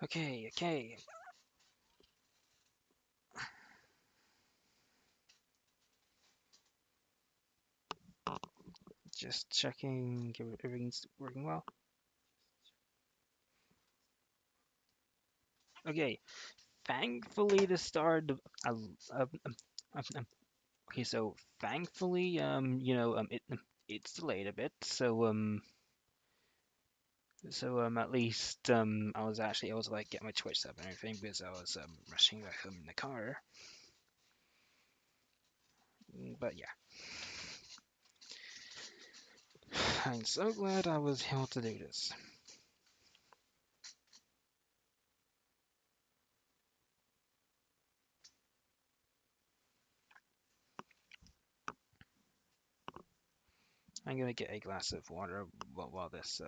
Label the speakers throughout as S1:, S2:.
S1: Okay, okay. Just checking if everything's working well. Okay, thankfully the start. Okay, so thankfully, it's delayed a bit. At least I was actually able to like get my Twitch up and everything because I was rushing back home in the car. But yeah, I'm so glad I was able to do this. I'm gonna get a glass of water while this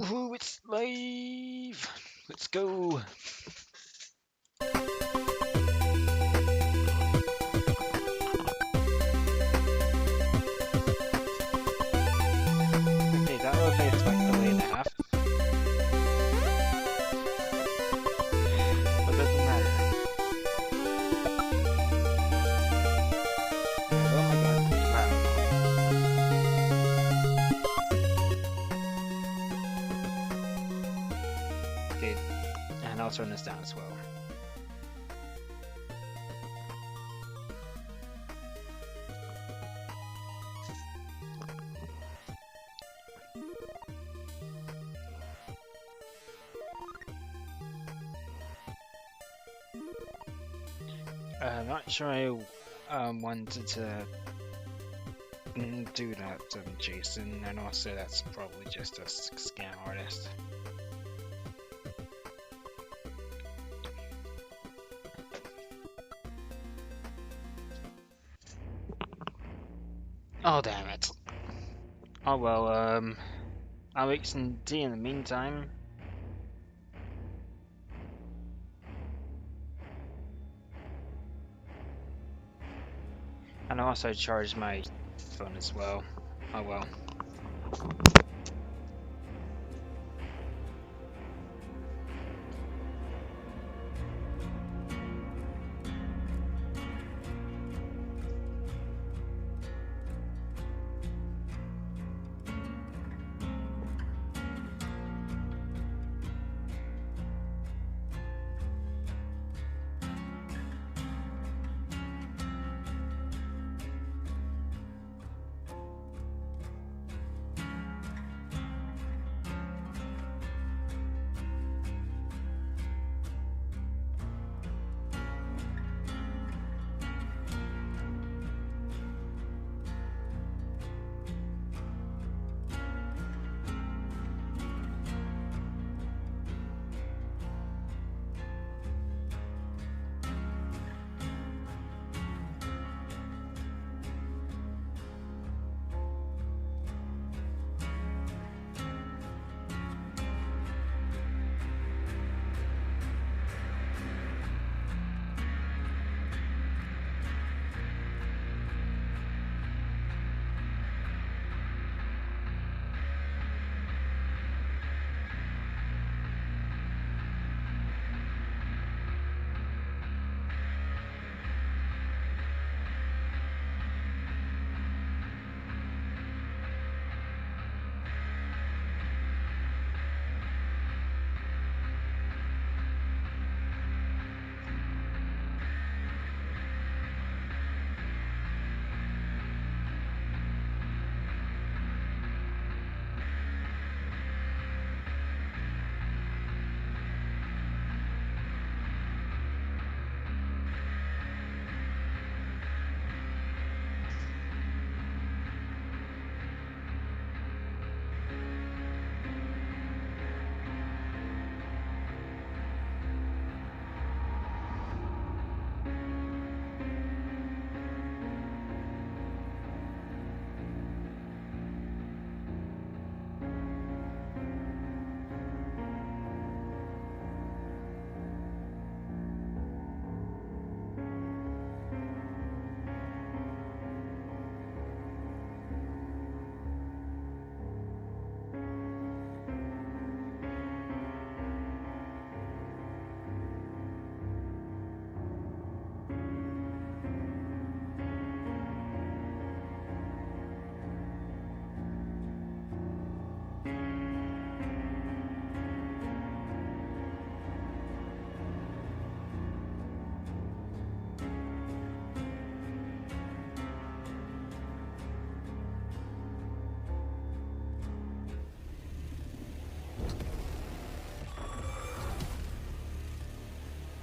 S1: Woohoo! It's live. Let's go. Okay, that elevator's like a lane and a half. But doesn't matter. Oh my god. Wow. Okay, and I'll turn this down as well. I'm not sure I wanted to do that, Jason, and also that's probably just a scam artist. Oh damn it. Oh well, I'll make some tea in the meantime. And I also charge my phone as well. Oh well.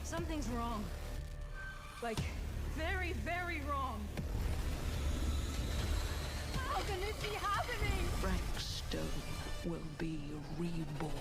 S2: Something's wrong. Like, very, very wrong. How can this be happening?
S3: Frankstone will be reborn.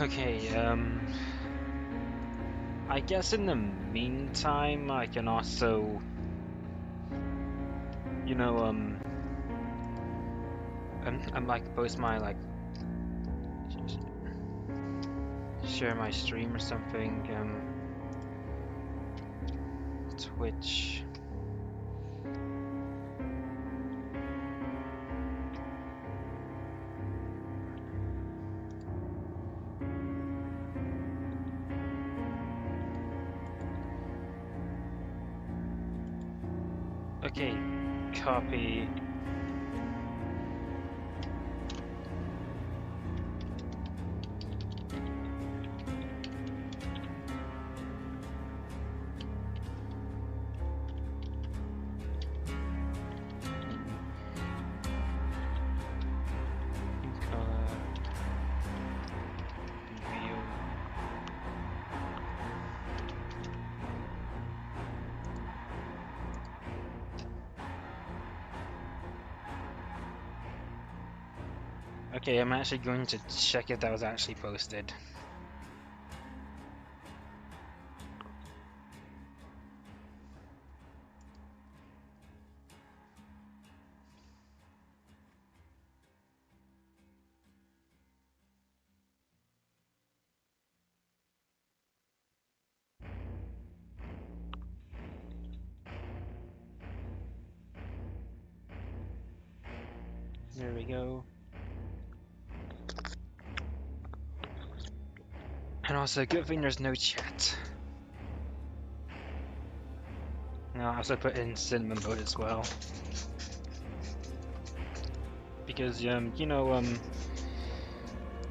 S1: Okay, I guess in the meantime, I can also, you know, I'm like post my like share my stream or something, Twitch. Okay, copy. Color. View. Okay, I'm actually going to check if that was actually posted. There we go. And also, good thing there's no chat. No, I also put in cinnamon mode as well. Because, you know,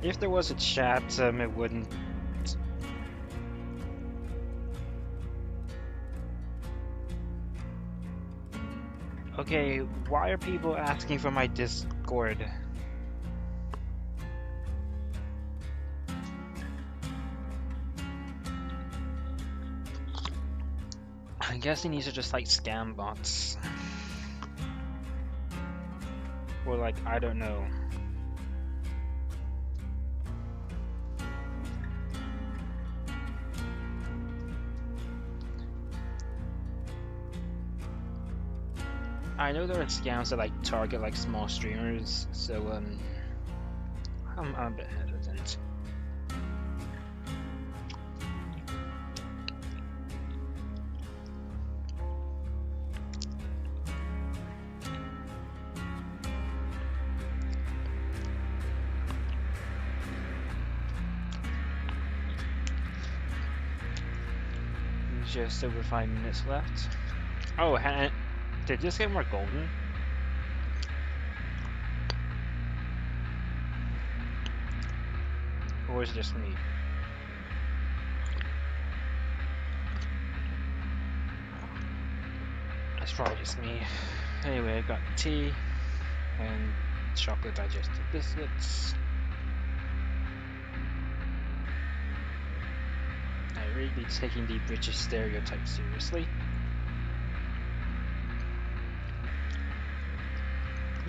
S1: if there was a chat, it wouldn't. Okay, why are people asking for my Discord? I'm guessing these are just like scam bots. Or like, I don't know. I know there are scams that like target like small streamers, so I'm a bit hesitant. Just over 5 minutes left. Oh, did this get more golden? Or is it just me? That's probably just me. Anyway, I got tea and chocolate digestive biscuits. I really be taking the British stereotype seriously.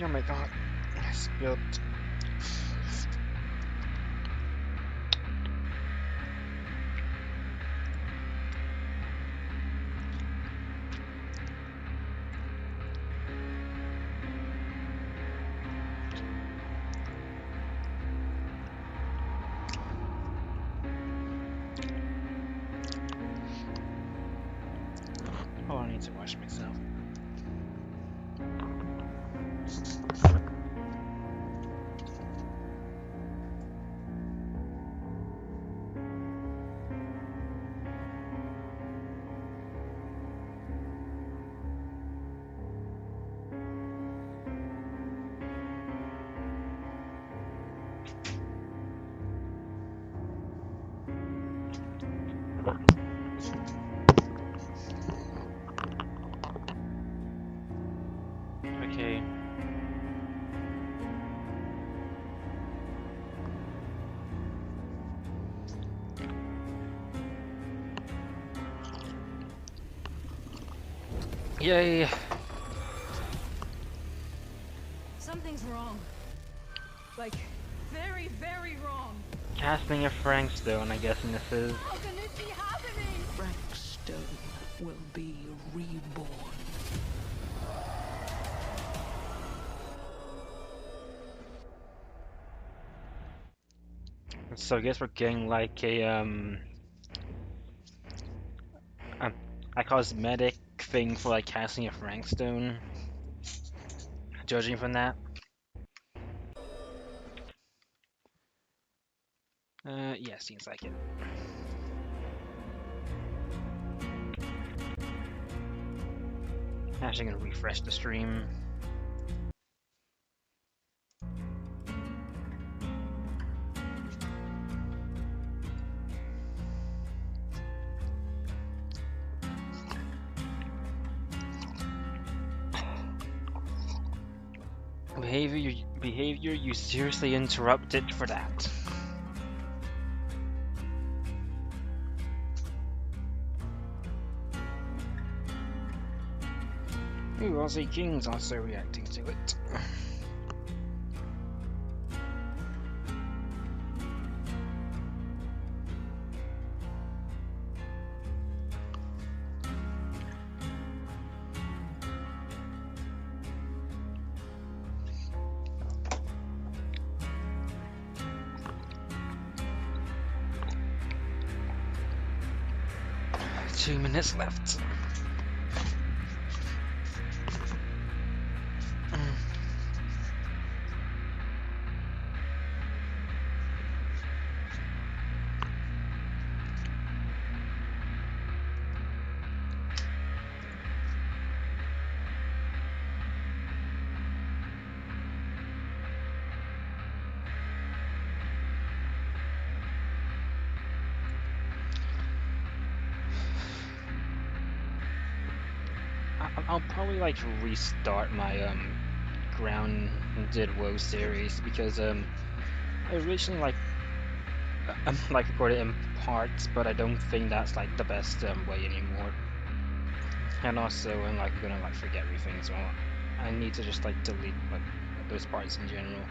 S1: Oh my god, I spilled. Oh, I need to wash myself. Okay. Yay!
S2: Something's wrong. Like, very, very wrong.
S1: Casting a Frank Stone, I guess, and this is.
S2: How can this be happening?
S3: Frank Stone will be reborn.
S1: So I guess we're getting like a cosmetic thing for like casting a Frank Stone. Judging from that. Yeah, seems like it. Actually gonna refresh the stream. Behavior, you seriously interrupted for that. Ooh, Aussie King's also reacting to it. Two minutes left. I'll probably like restart my Grounded WoW series because I originally like recorded in parts, but I don't think that's like the best way anymore. And also I'm like gonna like forget everything as well. I need to just like delete like those parts in general.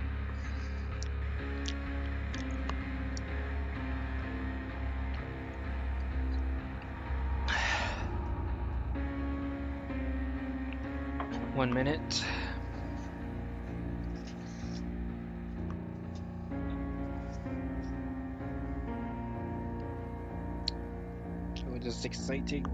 S1: One minute. So it is exciting.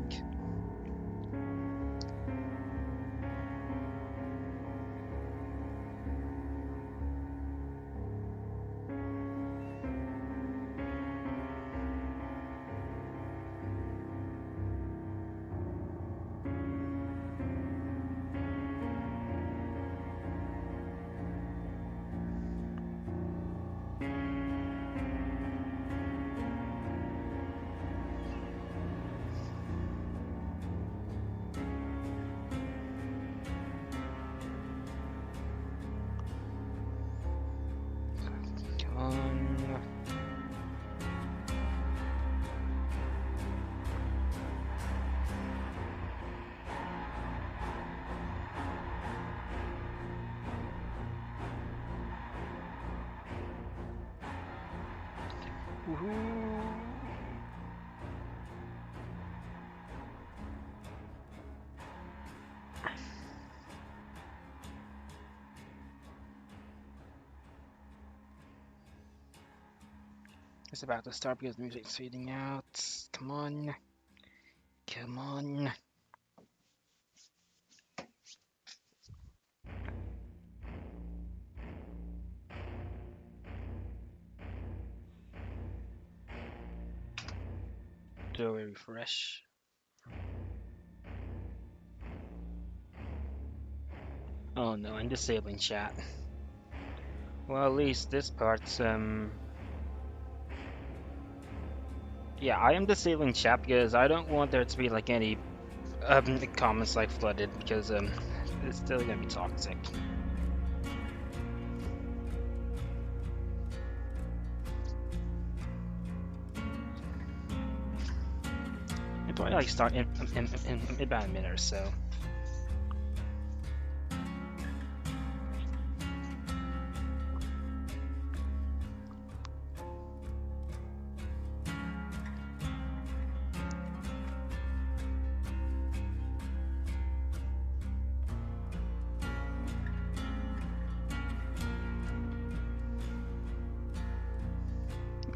S1: Woohoo! It's about to start because the music's fading out. Come on. Come on. Do a refresh. Oh no, I'm disabling chat. Well, at least this part's yeah, I am disabling chat because I don't want there to be like any comments like flooded because it's still gonna be toxic. I'll probably like start in about a minute or so.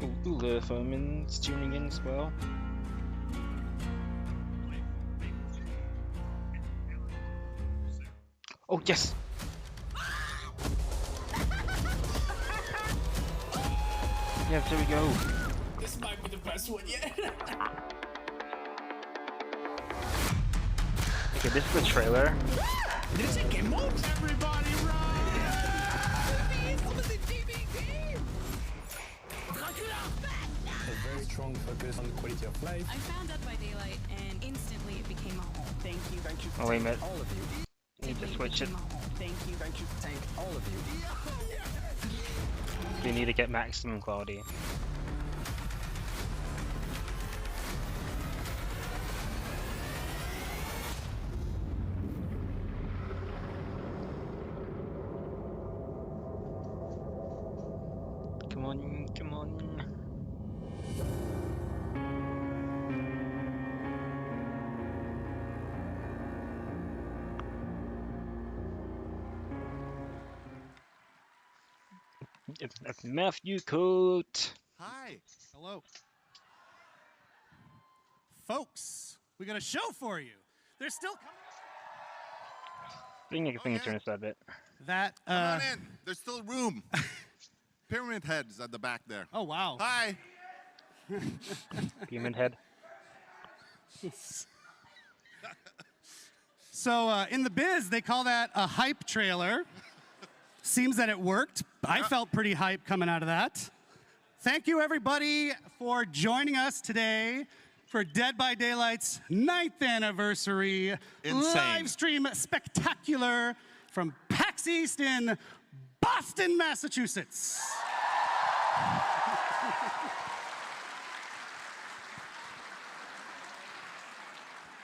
S1: Ooh, the Foeman's tuning in as well. Oh, yes! Yes, there we go.
S4: This might be the best one yet.
S1: Okay, this is the trailer.
S4: Did it say game mode? Everybody run! A very strong focus on the quality of life.
S5: I found Dead by Daylight and instantly it became a home. Thank you.
S4: Thank you.
S1: Oh, wait a minute.
S4: All of you.
S1: Need to switch it.
S5: Thank you.
S4: Thank you. Thank all of you.
S1: We need to get maximum quality. Come on, come on. Matthew Coat.
S6: Hi. Hello. Folks, we got a show for you. They're still coming.
S1: I think turn this a bit.
S6: That,
S7: Come on in. There's still room. Pyramid Head's at the back there.
S6: oh, wow.
S7: Hi.
S1: Human head.
S6: So, in the biz, they call that a hype trailer. Seems that it worked. I felt pretty hype coming out of that. Thank you, everybody, for joining us today for Dead by Daylight's 9th anniversary
S7: Insane.
S6: live stream spectacular from PAX East in Boston, Massachusetts.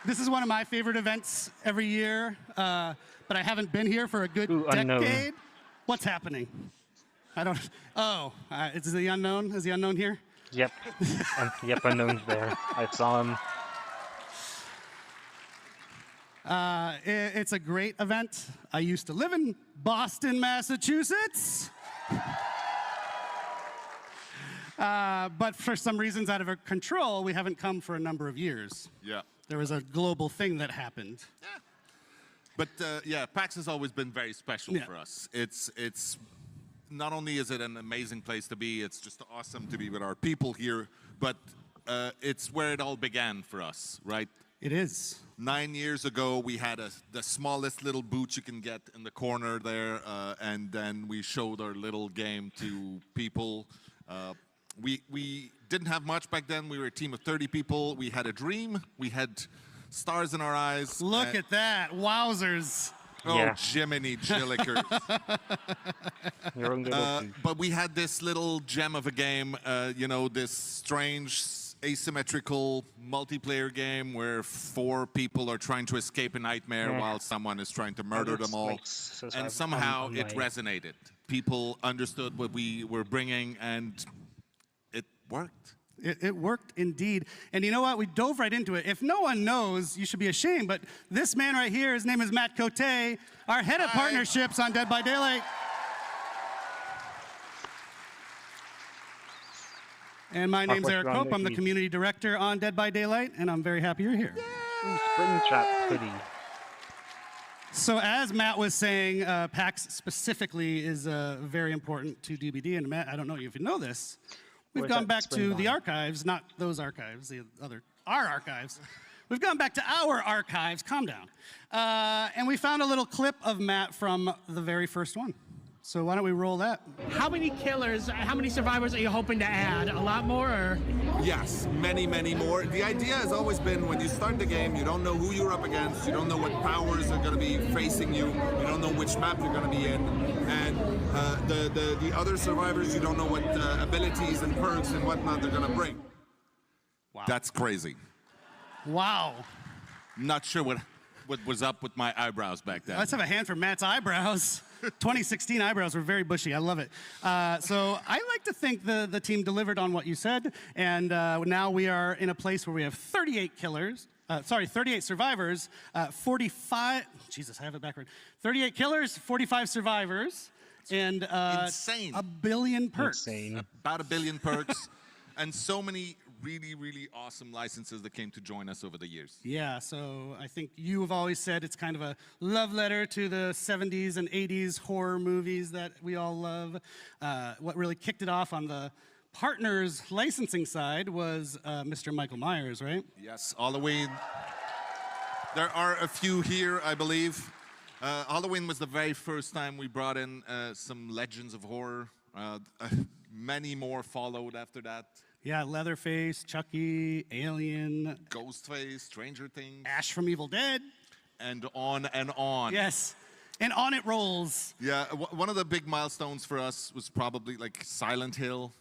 S6: This is one of my favorite events every year, but I haven't been here for a good
S1: Unknown.
S6: decade. What's happening? I don't. Oh, is the unknown? Is the unknown here?
S1: Yep. Yep, unknown's there. I saw him.
S6: It's a great event. I used to live in Boston, Massachusetts. But for some reasons out of our control, we haven't come for a number of years.
S7: Yeah.
S6: There was a global thing that happened.
S7: But yeah, PAX has always been very special
S6: Yeah.
S7: for us. It's not only is it an amazing place to be, it's just awesome to be with our people here, but it's where it all began for us, right?
S6: It is.
S7: 9 years ago, we had the smallest little booth you can get in the corner there, and then we showed our little game to people. We didn't have much back then. We were a team of 30 people. We had a dream. We had stars in our eyes.
S6: Look at that. Wowzers.
S7: Oh,
S1: Yeah.
S7: Jiminy Jilliker.
S1: Your own little
S7: But we had this little gem of a game, you know, this strange asymmetrical multiplayer game where 4 people are trying to escape a nightmare while someone is trying to murder them all. And somehow it resonated. People understood what we were bringing, and it worked.
S6: It worked indeed. And you know what? We dove right into it. If no one knows, you should be ashamed. But this man right here, his name is Matt Cote, our head of partnerships on Dead by Daylight. And my name's Eric Hope. I'm the community director on Dead by Daylight, and I'm very happy you're here.
S1: Springtrap hoodie.
S6: So as Matt was saying, PAX specifically is very important to DBD. And Matt, I don't know if you know this. We've
S1: Where's
S6: gone
S1: that
S6: back
S1: spring
S6: to the
S1: line?
S6: archives, not those archives, our archives. We've gone back to our archives, calm down. And we found a little clip of Matt from the very first one. So why don't we roll that?
S8: How many killers, how many survivors are you hoping to add? A lot more, or?
S9: Yes, many, many more. The idea has always been when you start the game, you don't know who you're up against, you don't know what powers are going to be facing you, you don't know which map you're going to be in, and the other survivors, you don't know what abilities and perks and whatnot they're going to bring.
S6: Wow.
S7: That's crazy.
S6: Wow.
S7: Not sure what was up with my eyebrows back then.
S6: Let's have a hand for Matt's eyebrows. 2016 eyebrows were very bushy. I love it. So I like to think the team delivered on what you said, and now we are in a place where we have 38 killers. 38 survivors, 45. Jesus, I have it backward. 38 killers, 45 survivors, and
S7: insane.
S6: a billion perks.
S1: Insane.
S7: About 1 billion perks. and so many really, really awesome licenses that came to join us over the years.
S6: Yeah, so I think you have always said it's kind of a love letter to the 70s and 80s horror movies that we all love. What really kicked it off on the partners licensing side was Mr. Michael Myers, right?
S7: Yes, Halloween. There are a few here, I believe. Halloween was the very first time we brought in some legends of horror. Many more followed after that.
S6: Yeah, Leatherface, Chucky, Alien,
S7: Ghostface, Stranger Things.
S6: Ash from Evil Dead.
S7: And on and on.
S6: Yes, and on it rolls.
S7: Yeah, one of the big milestones for us was probably like Silent Hill.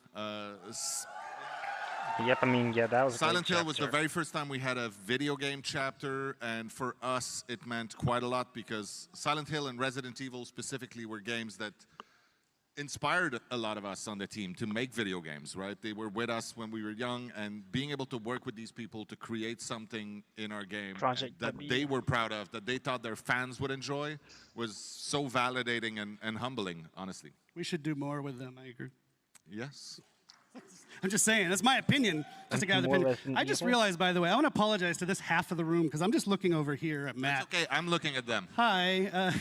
S1: Yep, I mean, yeah, that was a great
S7: Silent Hill was the
S1: chapter.
S7: very first time we had a video game chapter, and for us it meant quite a lot because Silent Hill and Resident Evil specifically were games that inspired a lot of us on the team to make video games, right? They were with us when we were young, and being able to work with these people to create something in our game
S1: Project
S7: that
S1: W.
S7: they were proud of, that they thought their fans would enjoy, was so validating and humbling, honestly.
S6: We should do more with them, I agree.
S7: Yes.
S6: I'm just saying, that's my opinion. Just a guy with
S1: More
S6: opinion.
S1: Resident
S6: I just
S1: Evil?
S6: realized, by the way, I want to apologize to this half of the room because I'm just looking over here at Matt.
S7: It's okay, I'm looking at them.
S6: Hi.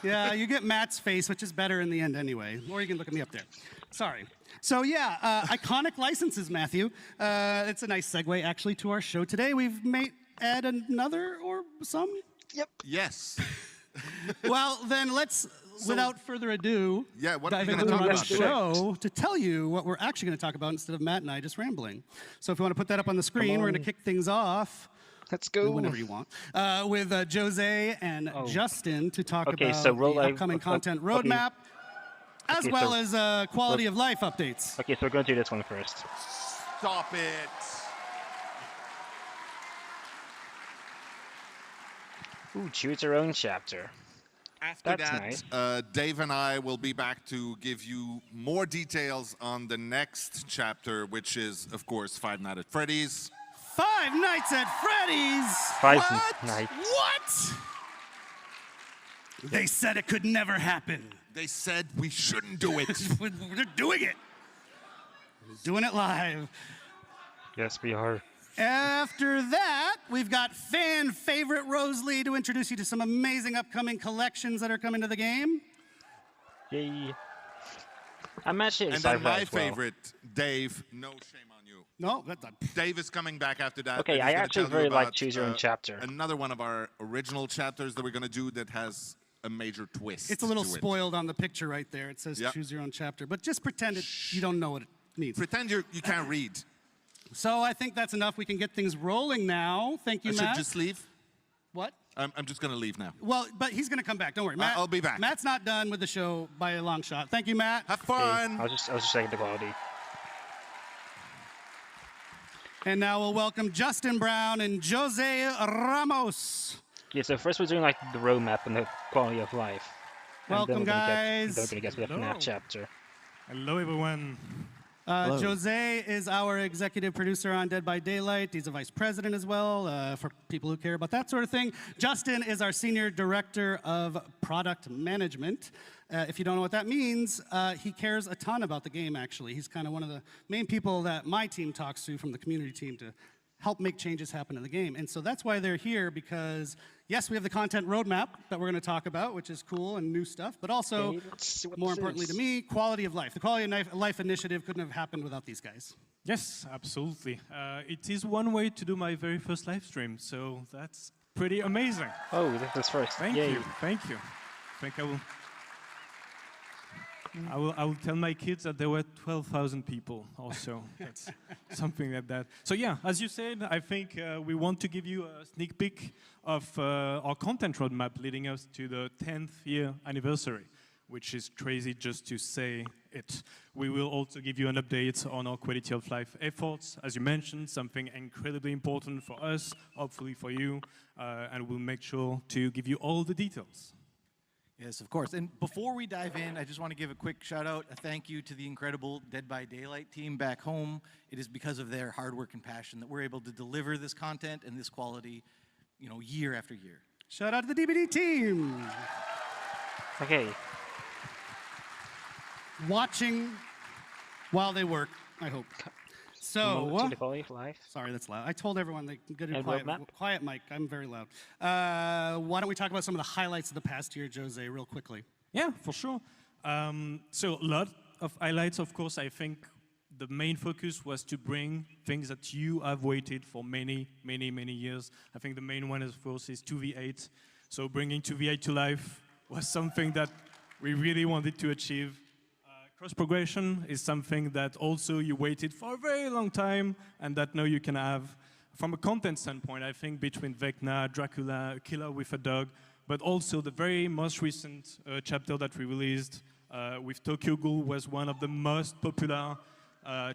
S6: Yeah, you get Matt's face, which is better in the end anyway. Or you can look at me up there. Sorry. So yeah, iconic licenses, Matthew. It's a nice segue, actually, to our show today. We've made add another or some.
S7: Yes.
S6: Well, then let's, without further ado,
S7: Yeah, what are
S6: dive
S7: we
S6: into
S7: gonna
S6: the
S7: talk about
S6: show to tell you what we're actually going to talk about instead of Matt and I just rambling. So if you want to put that up on the screen, we're going to kick things off.
S1: Let's go.
S6: Whenever you want, with Jose and Justin to talk
S1: Okay,
S6: about
S1: so
S6: the
S1: roll live-
S6: upcoming content
S1: okay.
S6: roadmap, as
S1: Okay,
S6: well
S1: so-
S6: as quality of life updates.
S1: Okay, so we're going to do this one first.
S7: Stop it.
S1: Ooh, choose your own chapter.
S7: After
S1: That's
S7: that,
S1: nice.
S7: Dave and I will be back to give you more details on the next chapter, which is, of course, Five Nights at Freddy's.
S6: Five Nights at Freddy's.
S1: Five
S7: What?
S1: nights.
S6: What? They said it could never happen.
S7: They said we shouldn't do it.
S6: We're doing it. Doing it live.
S1: Yes, we are.
S6: After that, we've got fan favorite Rosalie to introduce you to some amazing upcoming collections that are coming to the game.
S1: Yay. I'm actually
S7: And
S1: excited
S7: then
S1: for that
S7: my
S1: as well.
S7: favorite, Dave, no shame on you.
S6: No, that's not.
S7: Dave is coming back after that.
S1: Okay,
S7: and he's
S1: I
S7: gonna
S1: actually
S7: tell you
S1: very like
S7: about,
S1: Choose Your Own Chapter.
S7: Another one of our original chapters that we're going to do that has a major twist.
S6: It's a little
S7: to it.
S6: spoiled on the picture right there. It says
S7: Yep.
S6: choose your own chapter, but just pretend you don't know what it means.
S7: Pretend you can't read.
S6: So I think that's enough. We can get things rolling now. Thank you,
S7: I should
S6: Matt.
S7: just leave?
S6: What?
S7: I'm just going to leave now.
S6: Well, but he's going to come back. Don't worry. Matt,
S7: I'll be back.
S6: Matt's not done with the show by a long shot. Thank you, Matt.
S7: Have
S1: Okay,
S7: fun.
S1: I was just checking the quality.
S6: And now we'll welcome Justin Brown and Jose Ramos.
S1: Okay, so first we're doing like the roadmap and the quality of life. And then
S6: Welcome,
S1: we're gonna
S6: guys.
S1: Then we're gonna get to the FNAF chapter.
S10: Hello, everyone.
S6: Jose is our executive producer on Dead by Daylight. He's a vice president as well, for people who care about that sort of thing. Justin is our senior director of product management. If you don't know what that means, he cares a ton about the game, actually. He's kind of one of the main people that my team talks to from the community team to help make changes happen in the game. And so that's why they're here, because yes, we have the content roadmap that we're going to talk about, which is cool and new stuff, but also,
S1: Okay, let's see what
S6: more
S1: this
S6: importantly
S1: is.
S6: to me, quality of life. The quality of life initiative couldn't have happened without these guys.
S10: Yes, absolutely. It is one way to do my very first live stream, so that's pretty amazing.
S1: Oh, this is first.
S10: Thank
S1: Yay.
S10: you, thank you. I think I will tell my kids that there were 12,000 people also. That's something like that. So yeah, as you said, I think we want to give you a sneak peek of our content roadmap leading us to the 10th year anniversary, which is crazy just to say it. We will also give you an update on our quality of life efforts. As you mentioned, something incredibly important for us, hopefully for you, and we'll make sure to give you all the details.
S11: Yes, of course. And before we dive in, I just want to give a quick shout out, a thank you to the incredible Dead by Daylight team back home. It is because of their hard work and passion that we're able to deliver this content and this quality, you know, year after year.
S6: Shout out to the DBD team.
S1: Okay.
S6: Watching while they work I hope.
S1: Move to
S6: So,
S1: the quality of life.
S6: sorry, that's loud. I told everyone they can get a
S1: And
S6: quiet,
S1: roadmap?
S6: quiet mic. I'm very loud. Why don't we talk about some of the highlights of the past year, Jose, real quickly?
S10: Yeah, for sure. So a lot of highlights, of course. I think the main focus was to bring things that you have waited for many, many, many years. I think the main one, of course, is 2v8. So bringing 2v8 to life was something that we really wanted to achieve. Cross progression is something that also you waited for a very long time and that now you can have. From a content standpoint, I think between Vecna, Dracula, Killer with a Dog, but also the very most recent chapter that we released with Tokyo Ghoul was one of the most popular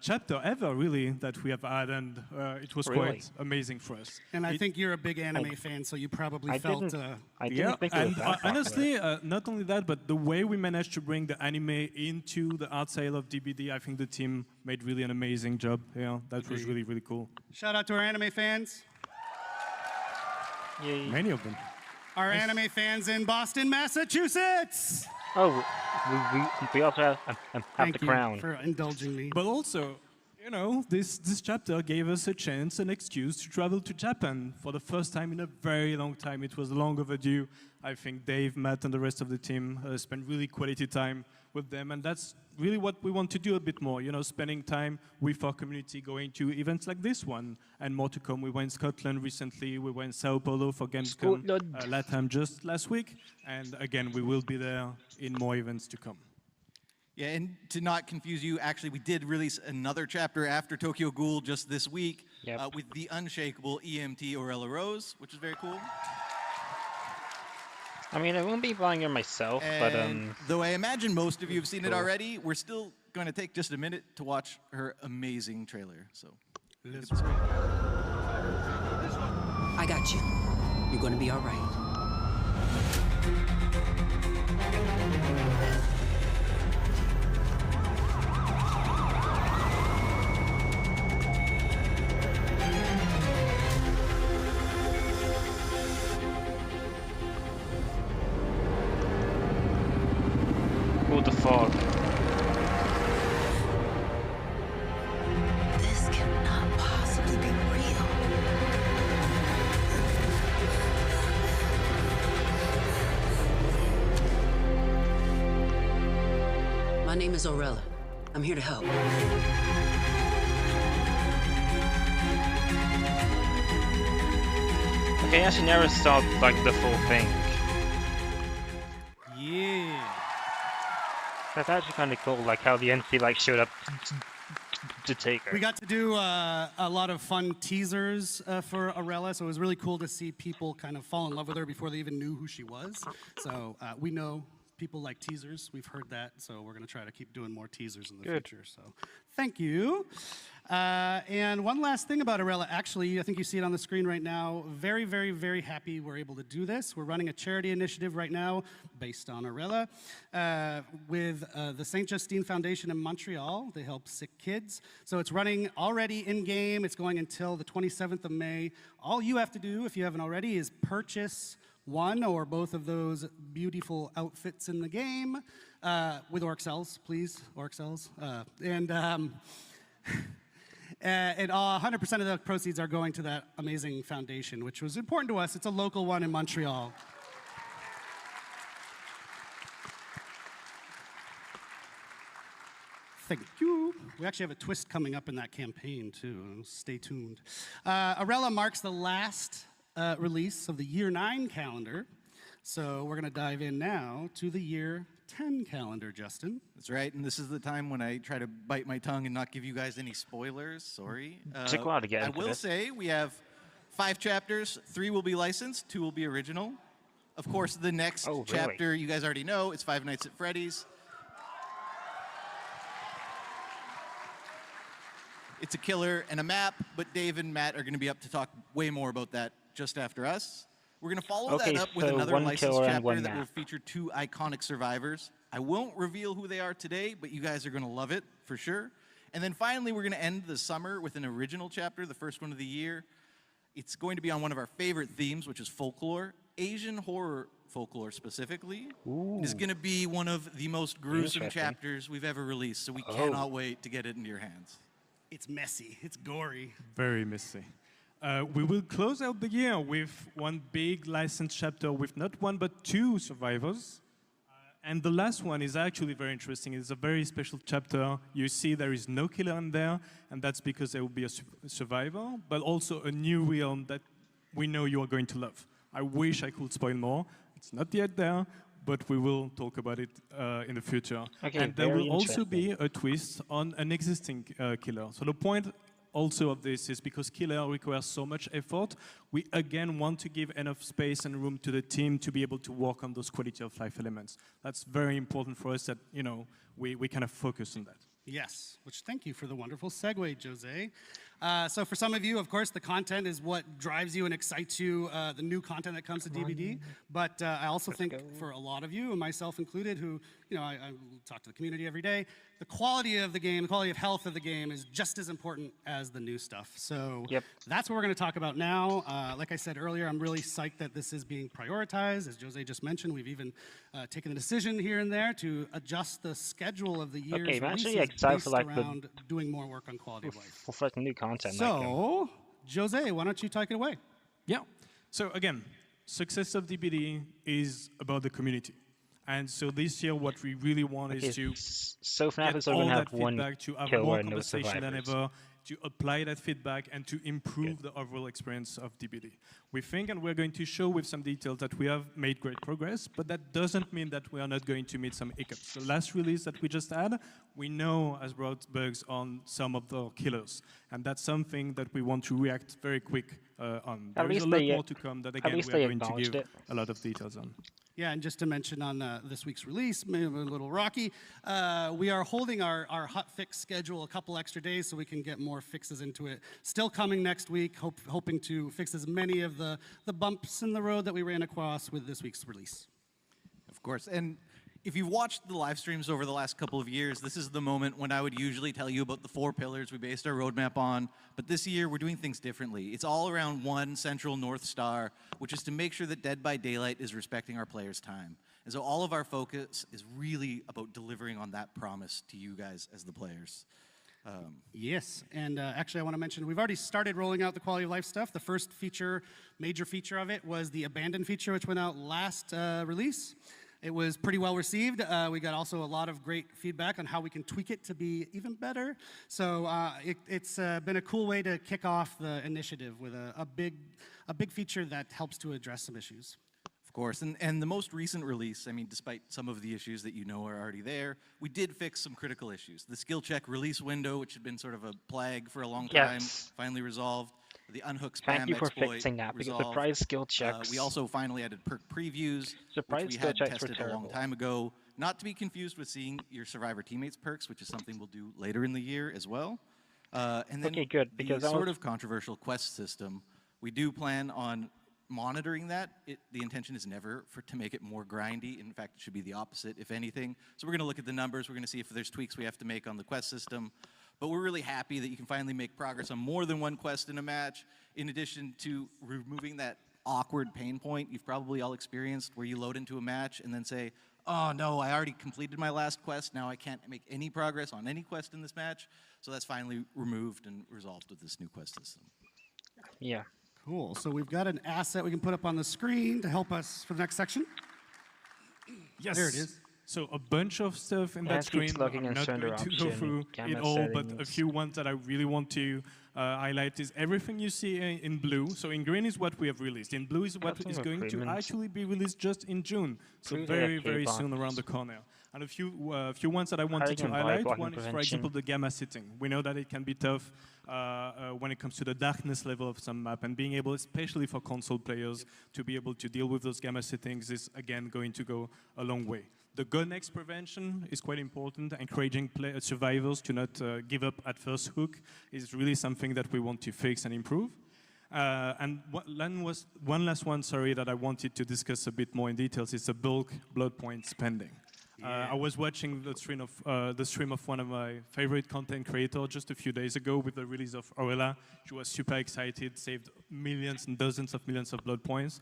S10: chapter ever, really, that we have had, and it was
S1: Really?
S10: quite amazing for us.
S6: And I think you're a big anime fan, so you probably
S1: I
S6: felt.
S1: didn't- I
S10: Yeah,
S1: didn't think it was
S10: and
S1: that popular.
S10: honestly, not only that, but the way we managed to bring the anime into the art sale of DBD, I think the team made really an amazing job. Yeah, that was really, really cool.
S6: Shout out to our anime fans.
S1: Yay.
S10: Many of them.
S6: Our anime fans in Boston, Massachusetts.
S1: Oh, we also have
S6: Thank
S1: the
S6: you
S1: crown.
S6: for indulging me.
S10: But also, you know, this chapter gave us a chance, an excuse to travel to Japan for the first time in a very long time. It was long overdue. I think Dave, Matt, and the rest of the team spent really quality time with them, and that's really what we want to do a bit more, you know, spending time with our community, going to events like this one, and more to come. We were in Scotland recently, we were in Sao Paulo for Gamescom, LATAM just last week, and again, we will be there in more events to come.
S11: Yeah, and to not confuse you, actually, we did release another chapter after Tokyo Ghoul just this week with the unshakable EMT Aurella Rose, which is very cool.
S1: I mean, I won't be buying it myself, but
S11: though I imagine most of you have seen it already, we're still going to take just a minute to watch her amazing trailer. So,
S3: I got you. You're gonna be all right.
S1: oh, the fog.
S3: This cannot possibly be real. My name is Aurella. I'm here to help.
S1: Okay, I actually never saw like the full thing.
S11: Yeah.
S1: That's actually kind of cool, like how the NC like showed up to take her.
S6: We got to do a lot of fun teasers for Aurella, so it was really cool to see people kind of fall in love with her before they even knew who she was. So we know people like teasers. We've heard that, so we're going to try to keep doing more teasers in the future. So thank you. And one last thing about Aurella, actually, I think you see it on the screen right now. Very, very, very happy we're able to do this. We're running a charity initiative right now based on Aurella with the St. Justine Foundation in Montreal. They help sick kids. So it's running already in-game. It's going until the 27th of May. All you have to do, if you haven't already, is purchase one or both of those beautiful outfits in the game with Orxels, please, Orxels. And 100% of the proceeds are going to that amazing foundation, which was important to us. It's a local one in Montreal. Thank you. We actually have a twist coming up in that campaign, too. Stay tuned. Aurella marks the last release of the Year 9 calendar. So we're going to dive in now to the Year 10 calendar, Justin.
S11: That's right, and this is the time when I try to bite my tongue and not give you guys any spoilers. Sorry.
S1: Took a while to get
S11: I
S1: into
S11: will
S1: this.
S11: say we have 5 chapters. 3 will be licensed, 2 will be original. Of course, the next chapter you guys already know. It's Five Nights at Freddy's. It's a killer and a map, but Dave and Matt are going to be up to talk way more about that just after us. We're going to follow that up with another licensed chapter that will feature 2 iconic survivors. I won't reveal who they are today, but you guys are going to love it for sure. And then finally, we're going to end the summer with an original chapter, the first one of the year. It's going to be on one of our favorite themes, which is folklore, Asian horror folklore specifically. It is going to be one of the most gruesome chapters we've ever released, so we cannot wait to get it into your hands.
S6: it's messy, it's gory.
S10: Very messy. We will close out the year with one big licensed chapter with not one but two survivors. And the last one is actually very interesting. It's a very special chapter. You see there is no killer in there, and that's because there will be a survivor, but also a new realm that we know you are going to love. I wish I could spoil more. It's not yet there, but we will talk about it in the future.
S1: Okay,
S10: and there
S1: very
S10: will also be
S1: interesting.
S10: a twist on an existing killer. So the point also of this is because killer requires so much effort, we again want to give enough space and room to the team to be able to work on those quality of life elements. That's very important for us that, you know, we kind of focus on that.
S6: Yes, which thank you for the wonderful segue, Jose. So for some of you, of course, the content is what drives you and excites you, the new content that comes to DBD. But I also think for a lot of you, and myself included, who, you know, I talk to the community every day, the quality of the game, the quality of health of the game is just as important as the new stuff. So that's what we're going to talk about now. Like I said earlier, I'm really psyched that this is being prioritized. As Jose just mentioned, we've even taken the decision here and there to adjust the schedule of the year's
S1: Okay, I'm actually
S6: releases
S1: excited
S6: based
S1: for like
S6: around doing more work on quality of life.
S1: for like new content.
S6: So, Jose, why don't you take it away?
S10: Yeah. So again, success of DBD is about the community. And so this year, what we really want is to
S1: so FNAF
S10: get
S1: is
S10: all
S1: only
S10: that
S1: have one
S10: feedback, to have
S1: killer
S10: more
S1: and no
S10: conversation than
S1: survivors.
S10: ever, to apply that feedback and to improve the overall experience of DBD. We think, and we're going to show with some details, that we have made great progress, but that doesn't mean that we are not going to meet some hiccups. The last release that we just had, we know has brought bugs on some of the killers, and that's something that we want to react very quick on. There is a lot more to come that, again, we are going to give a lot of details on.
S6: Yeah, and just to mention on this week's release, maybe a little rocky, we are holding our hot fix schedule a couple extra days so we can get more fixes into it. Still coming next week, hoping to fix as many of the bumps in the road that we ran across with this week's release.
S11: Of course, and if you've watched the live streams over the last couple of years, this is the moment when I would usually tell you about the 4 pillars we based our roadmap on. But this year, we're doing things differently. It's all around one central North Star, which is to make sure that Dead by Daylight is respecting our players' time. And so all of our focus is really about delivering on that promise to you guys as the players.
S6: Yes, and actually I want to mention we've already started rolling out the quality of life stuff. The first feature, major feature of it was the abandoned feature, which went out last release. It was pretty well received. We got also a lot of great feedback on how we can tweak it to be even better. So it's been a cool way to kick off the initiative with a big feature that helps to address some issues.
S11: Of course, and the most recent release, I mean, despite some of the issues that you know are already there, we did fix some critical issues. The skill check release window, which had been sort of a plague for a long time, finally resolved. The unhook spam
S1: Thank you for
S11: exploit
S1: fixing that, because
S11: resolved.
S1: surprise skill checks.
S11: We also finally added perk previews,
S1: Surprise
S11: which we
S1: skill
S11: had
S1: checks were
S11: tested a long
S1: terrible.
S11: time ago. Not to be confused with seeing your survivor teammates perks, which is something we'll do later in the year as well. And then
S1: Okay, good, because
S11: the
S1: I
S11: sort
S1: was-
S11: of controversial quest system, we do plan on monitoring that. The intention is never to make it more grindy. In fact, it should be the opposite, if anything. So we're going to look at the numbers. We're going to see if there's tweaks we have to make on the quest system. But we're really happy that you can finally make progress on more than one quest in a match, in addition to removing that awkward pain point you've probably all experienced where you load into a match and then say, oh no, I already completed my last quest, now I can't make any progress on any quest in this match. So that's finally removed and resolved with this new quest system.
S1: Yeah.
S6: Cool, so we've got an asset we can put up on the screen to help us for the next section.
S10: Yes.
S6: There it is.
S10: So a bunch of stuff in
S1: Yeah,
S10: that
S1: it keeps
S10: screen.
S1: logging
S10: I'm
S1: in
S10: not
S1: surrender
S10: going to go
S1: option,
S10: through
S1: camera
S10: it all, but a
S1: settings.
S10: few ones that I really want to highlight is everything you see in blue. So in green is what we have released. In blue is what
S1: Custom
S10: is going to
S1: equipment.
S10: actually be released just in June. So
S1: Blue
S10: very,
S1: AFK
S10: very soon
S1: box.
S10: around the corner. And a few ones that I wanted to
S1: Hiding and
S10: highlight.
S1: blocking
S10: One is, for
S1: prevention.
S10: example, the gamma setting. We know that it can be tough when it comes to the darkness level of some map, and being able, especially for console players, to be able to deal with those gamma settings is, again, going to go a long way. The gun X prevention is quite important. Encouraging survivors to not give up at first hook is really something that we want to fix and improve. And one last one, sorry, that I wanted to discuss a bit more in details is the bulk blood point spending. I was watching the stream of one of my favorite content creators just a few days ago with the release of Orella. She was super excited, saved millions and dozens of millions of blood points.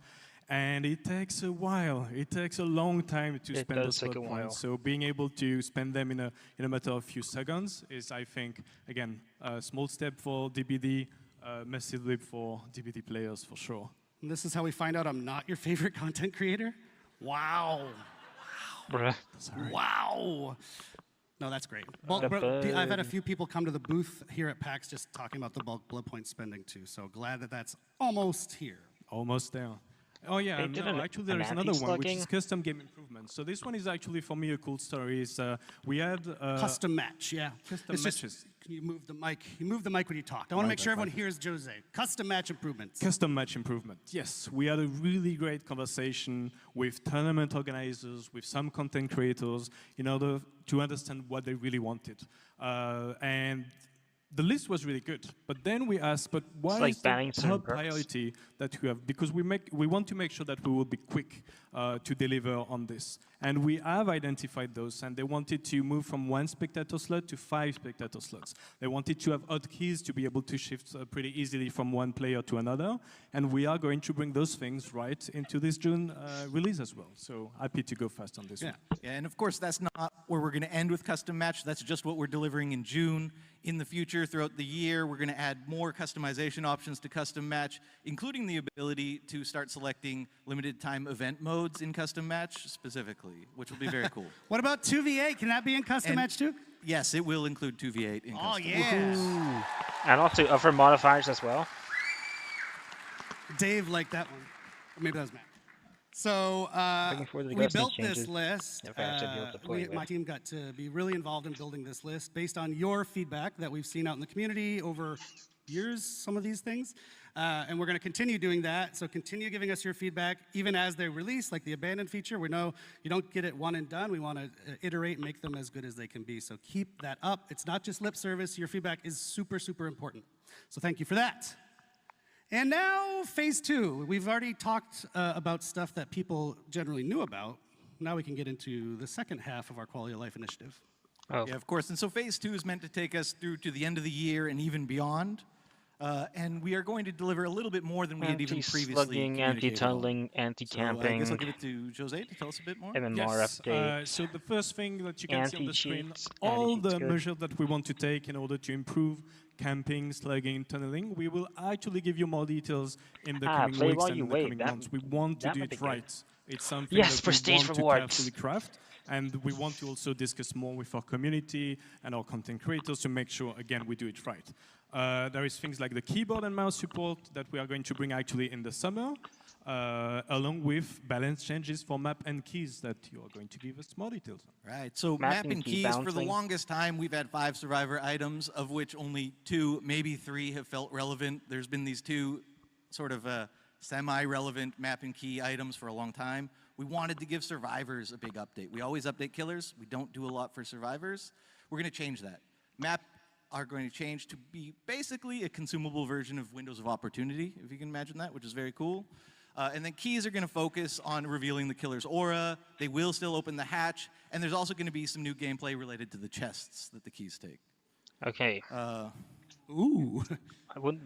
S10: And it takes a while. It takes a long time to
S1: It
S10: spend
S1: does
S10: those
S1: take
S10: slot
S1: a while.
S10: points. So being able to spend them in a matter of few seconds is, I think, again, a small step for DBD, massive leap for DBD players for sure.
S6: And this is how we find out I'm not your favorite content creator? Wow.
S1: Bruh.
S6: Wow. No, that's great. I've had a few people come to the booth here at PAX just talking about the bulk blood point spending too. So glad that that's almost here.
S10: Almost there. Oh yeah,
S1: They did
S10: no,
S1: an
S10: actually there is another one, which
S1: anti-slugging.
S10: is custom game improvements. So this one is actually, for me, a cool story. Is we had
S6: Custom match, yeah.
S10: Custom
S6: It's just-
S10: matches.
S6: Can you move the mic? You move the mic when you talk. I want to make sure everyone hears Jose. Custom match improvements.
S10: Custom match improvement. Yes, we had a really great conversation with tournament organizers, with some content creators, in order to understand what they really wanted. And the list was really good, but then we asked, but what
S1: like
S10: is the
S1: banning certain
S10: top
S1: perks.
S10: priority that we have? Because we want to make sure that we will be quick to deliver on this. And we have identified those, and they wanted to move from 1 spectator slot to 5 spectator slots. They wanted to have hotkeys to be able to shift pretty easily from one player to another, and we are going to bring those things right into this June release as well. So happy to go fast on this one.
S11: Yeah, and of course, that's not where we're going to end with custom match. That's just what we're delivering in June. In the future, throughout the year, we're going to add more customization options to custom match, including the ability to start selecting limited time event modes in custom match specifically, which will be very cool.
S6: What about 2v8? Can that be in custom
S11: And-
S6: match too?
S11: Yes, it will include 2v8 in
S6: Oh,
S11: custom.
S6: yeah.
S1: And also other modifiers as well.
S6: Dave liked that one. Or maybe that was Matt. So
S1: Looking forward to the
S6: we
S1: custom
S6: built this
S1: changes.
S6: list.
S1: If I actually be able to play
S6: My
S1: with.
S6: team got to be really involved in building this list based on your feedback that we've seen out in the community over years, some of these things. And we're going to continue doing that. So continue giving us your feedback, even as they release, like the abandoned feature. We know you don't get it one and done. We want to iterate and make them as good as they can be. So keep that up. It's not just lip service. Your feedback is super, super important. So thank you for that. And now, phase 2. We've already talked about stuff that people generally knew about. Now we can get into the second half of our quality of life initiative.
S1: Oh.
S11: Yeah, of course. And so phase 2 is meant to take us through to the end of the year and even beyond. And we are going to deliver a little bit more than we had even previously
S1: Anti-slugging,
S11: communicated on.
S1: anti-tunneling,
S11: So I
S1: anti-camping,
S11: guess I'll give it to Jose to tell us a bit more.
S1: MMR
S10: Yes,
S1: update.
S10: so the first thing that you can see on the screen,
S1: Anti-cheats,
S10: all
S1: anti-cheats
S10: the
S1: good.
S10: measures that we want to take in order to improve camping, slugging, tunneling, we will actually give you more details in the coming
S1: play
S10: weeks
S1: while
S10: and
S1: you
S10: in the
S1: wait.
S10: coming
S1: That-
S10: months. We want to
S1: that
S10: do
S1: might be
S10: it
S1: good.
S10: right. It's something
S1: Yes,
S10: that
S1: prestige
S10: we want
S1: rewards.
S10: to carefully craft, and we want to also discuss more with our community and our content creators to make sure, again, we do it right. There is things like the keyboard and mouse support that we are going to bring actually in the summer, along with balance changes for map and keys that you are going to give us more details on.
S11: Right, so
S1: Map
S11: map
S1: and
S11: and
S1: key
S11: keys, for the
S1: bouncing.
S11: longest time, we've had 5 survivor items, of which only 2, maybe 3 have felt relevant. There's been these 2 sort of semi-relevant map and key items for a long time. We wanted to give survivors a big update. We always update killers. We don't do a lot for survivors. We're going to change that. Map are going to change to be basically a consumable version of Windows of Opportunity, if you can imagine that, which is very cool. And then keys are going to focus on revealing the killer's aura. They will still open the hatch. And there's also going to be some new gameplay related to the chests that the keys take.
S1: Okay.
S6: Ooh.
S1: I wouldn't.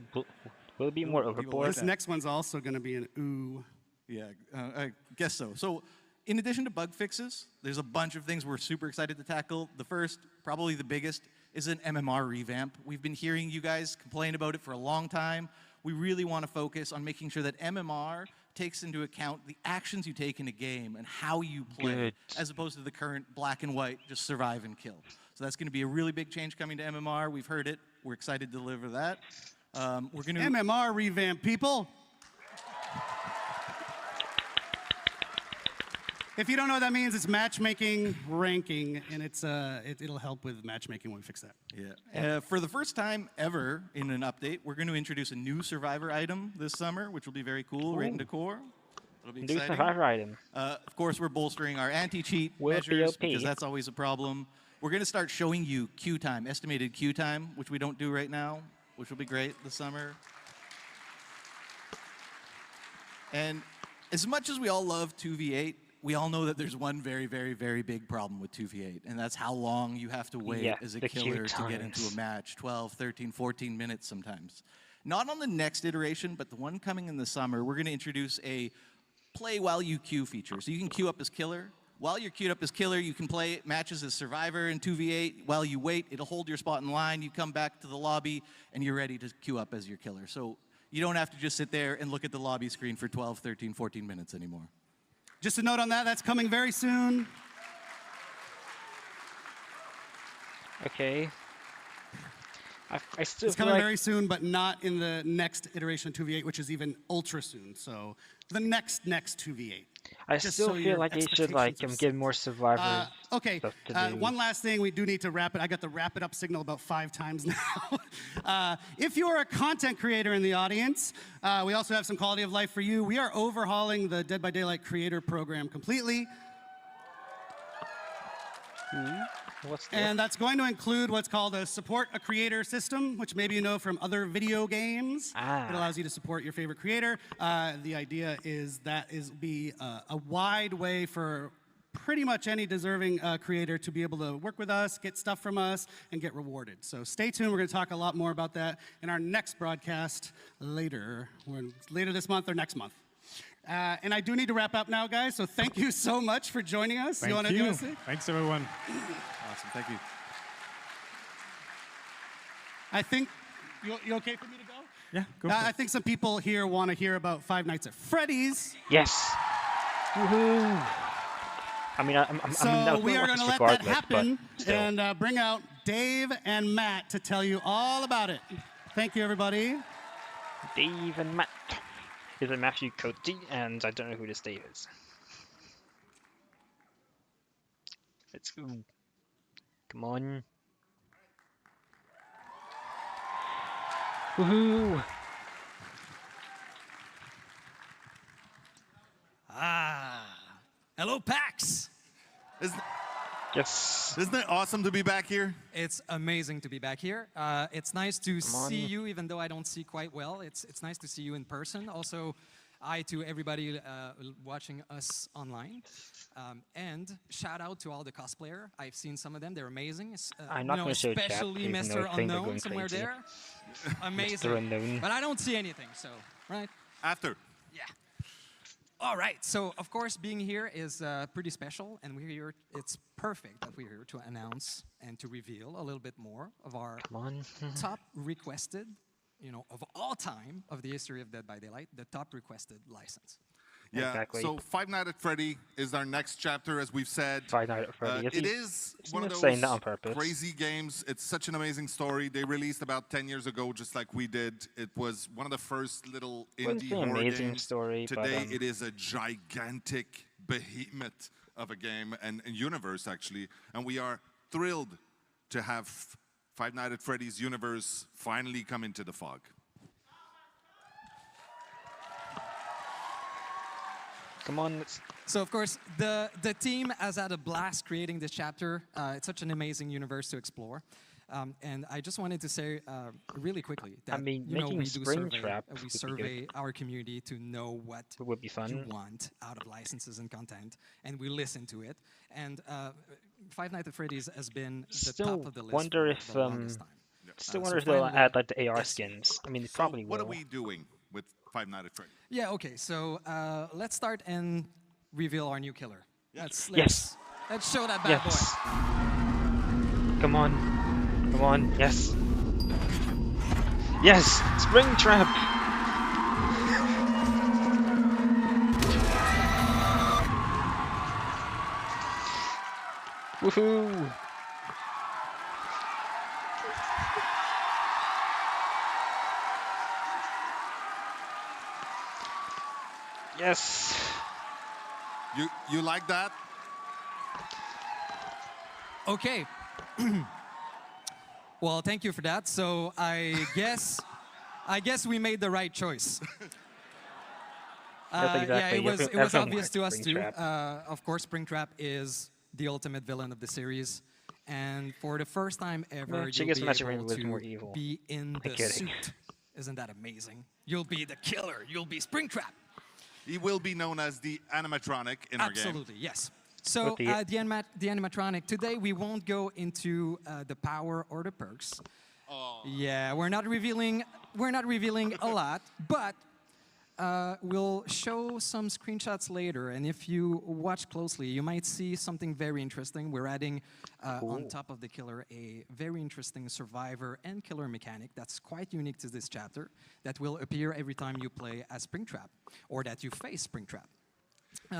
S1: Will it be more overboard?
S6: This next one's also going to be an ooh.
S11: Yeah, I guess so. So in addition to bug fixes, there's a bunch of things we're super excited to tackle. The first, probably the biggest, is an MMR revamp. We've been hearing you guys complain about it for a long time. We really want to focus on making sure that MMR takes into account the actions you take in a game and how you play,
S1: Good.
S11: as opposed to the current black and white, just survive and kill. So that's going to be a really big change coming to MMR. We've heard it. We're excited to deliver that. We're going to
S6: MMR revamp, people. If you don't know what that means, it's matchmaking ranking, and it'll help with matchmaking when we fix that.
S11: Yeah. For the first time ever in an update, we're going to introduce a new survivor item this summer, which will be very cool, right in decor. It'll be
S1: New
S11: exciting.
S1: survivor item.
S11: Of course, we're bolstering our anti-cheat
S1: Will it be
S11: measures
S1: OP?
S11: because that's always a problem. We're going to start showing you queue time, estimated queue time, which we don't do right now, which will be great this summer. And as much as we all love 2v8, we all know that there's one very, very, very big problem with 2v8, and that's how long you have to wait
S1: Yeah,
S11: as a
S1: the queue
S11: killer to get into a
S1: times.
S11: match, 12, 13, 14 minutes sometimes. Not on the next iteration, but the one coming in the summer, we're going to introduce a play while you queue feature. So you can queue up as killer. While you're queued up as killer, you can play matches as survivor in 2v8. While you wait, it'll hold your spot in line. You come back to the lobby, and you're ready to queue up as your killer. So you don't have to just sit there and look at the lobby screen for 12, 13, 14 minutes anymore.
S6: Just a note on that, that's coming very soon.
S1: Okay. I still
S6: It's
S1: feel
S6: coming
S1: like
S6: very soon, but not in the next iteration of 2v8, which is even ultra soon. So the next 2v8.
S1: I
S6: Just
S1: still
S6: so
S1: feel
S6: your
S1: like they should like
S6: expectations are
S1: give more survivors
S6: Okay,
S1: stuff to do.
S6: one last thing, we do need to wrap it. I got the wrap it up signal about 5 times now. If you're a content creator in the audience, we also have some quality of life for you. We are overhauling the Dead by Daylight creator program completely. And that's going to include what's called a support a creator system, which maybe you know from other video games. It allows you to support your favorite creator. The idea is that be a wide way for pretty much any deserving creator to be able to work with us, get stuff from us, and get rewarded. So stay tuned. We're going to talk a lot more about that in our next broadcast later this month or next month. And I do need to wrap up now, guys. So thank you so much for joining us.
S10: Thank you. Thanks, everyone.
S11: Awesome. Thank you.
S6: I think you okay for me to go?
S10: Yeah, go for
S6: I
S10: it.
S6: think some people here want to hear about Five Nights at Freddy's.
S1: Yes. Woohoo! I mean,
S6: So we are going to let that happen
S1: but still.
S6: and bring out Dave and Matt to tell you all about it. Thank you, everybody.
S1: Dave and Matt. Is it Matthew Cote? And I don't know who this Dave is. Let's go. Come on. Woohoo!
S12: Hello, PAX.
S1: Yes.
S7: Isn't it awesome to be back here?
S12: It's amazing to be back here. It's nice to see you, even though I don't see quite well. It's nice to see you in person. Also, hi to everybody watching us online. And shout out to all the cosplayer. I've seen some of them. They're amazing.
S1: I'm not going to show chat,
S12: especially
S1: even though
S12: Mr.
S1: I think they're
S12: Unknown
S1: going
S12: somewhere
S1: crazy.
S12: there. Amazing.
S1: Mr. Unknown.
S12: But I don't see anything, so, right?
S7: After.
S12: Yeah. All right, so of course being here is pretty special, and we're here. It's perfect that we're here to announce and to reveal a little bit more of our top requested, of all time of the history of Dead by Daylight, the top requested license.
S7: Yeah,
S1: Exactly.
S7: so Five Nights at Freddy is our next chapter, as we've said.
S1: Five Nights at Freddy.
S7: It is one of
S1: saying that on
S7: those
S1: purpose.
S7: crazy games. It's such an amazing story. They released about 10 years ago, just like we did. It was one of the first little
S1: It's
S7: indie
S1: an
S7: horror
S1: amazing
S7: games.
S1: story, but,
S7: Today, it is a gigantic behemoth of a game and universe, actually. And we are thrilled to have Five Nights at Freddy's universe finally come into the fog.
S1: Come on, let's...
S12: So of course, the team has had a blast creating this chapter. It's such an amazing universe to explore. And I just wanted to say really quickly that
S1: making
S12: we do
S1: Springtrap
S12: we
S1: would be
S12: survey our community to know what
S1: would be fun.
S12: you want out of licenses and content, and we listen to it. And Five Nights at Freddy's has been the top of the list
S1: Wonder
S12: for
S1: if
S12: the longest time.
S1: still
S12: So
S1: wonder if they'll
S12: finally,
S1: add like the AR skins. I mean, they probably will.
S7: What are we doing with Five Nights at Freddy?
S12: Yeah, okay, so let's start and reveal our new killer. Let's show that bad
S1: Yes.
S12: boy.
S1: Come on. Come on. Yes. Yes! Springtrap! Woohoo! Yes!
S7: You like that?
S12: Okay. Well, thank you for that. So I guess we made the right choice.
S1: Yes, exactly.
S12: Yeah, it was
S1: Everyone
S12: obvious to us too.
S1: Springtrap.
S12: Of course, Springtrap is the ultimate villain of the series, and for the first time ever,
S1: No,
S12: you'll
S1: Chiga's
S12: be
S1: Magic
S12: able
S1: was
S12: to
S1: more evil.
S12: be in
S1: I'm
S12: the
S1: kidding.
S12: suit. Isn't that amazing? You'll be the killer. You'll be Springtrap.
S7: He will be known as the animatronic in our game.
S12: Absolutely, yes. So the animatronic, today we won't go into the power or the perks. Yeah, we're not revealing a lot, but we'll show some screenshots later, and if you watch closely, you might see something very interesting. We're adding, on top of the killer, a very interesting survivor and killer mechanic that's quite unique to this chapter that will appear every time you play as Springtrap, or that you face Springtrap.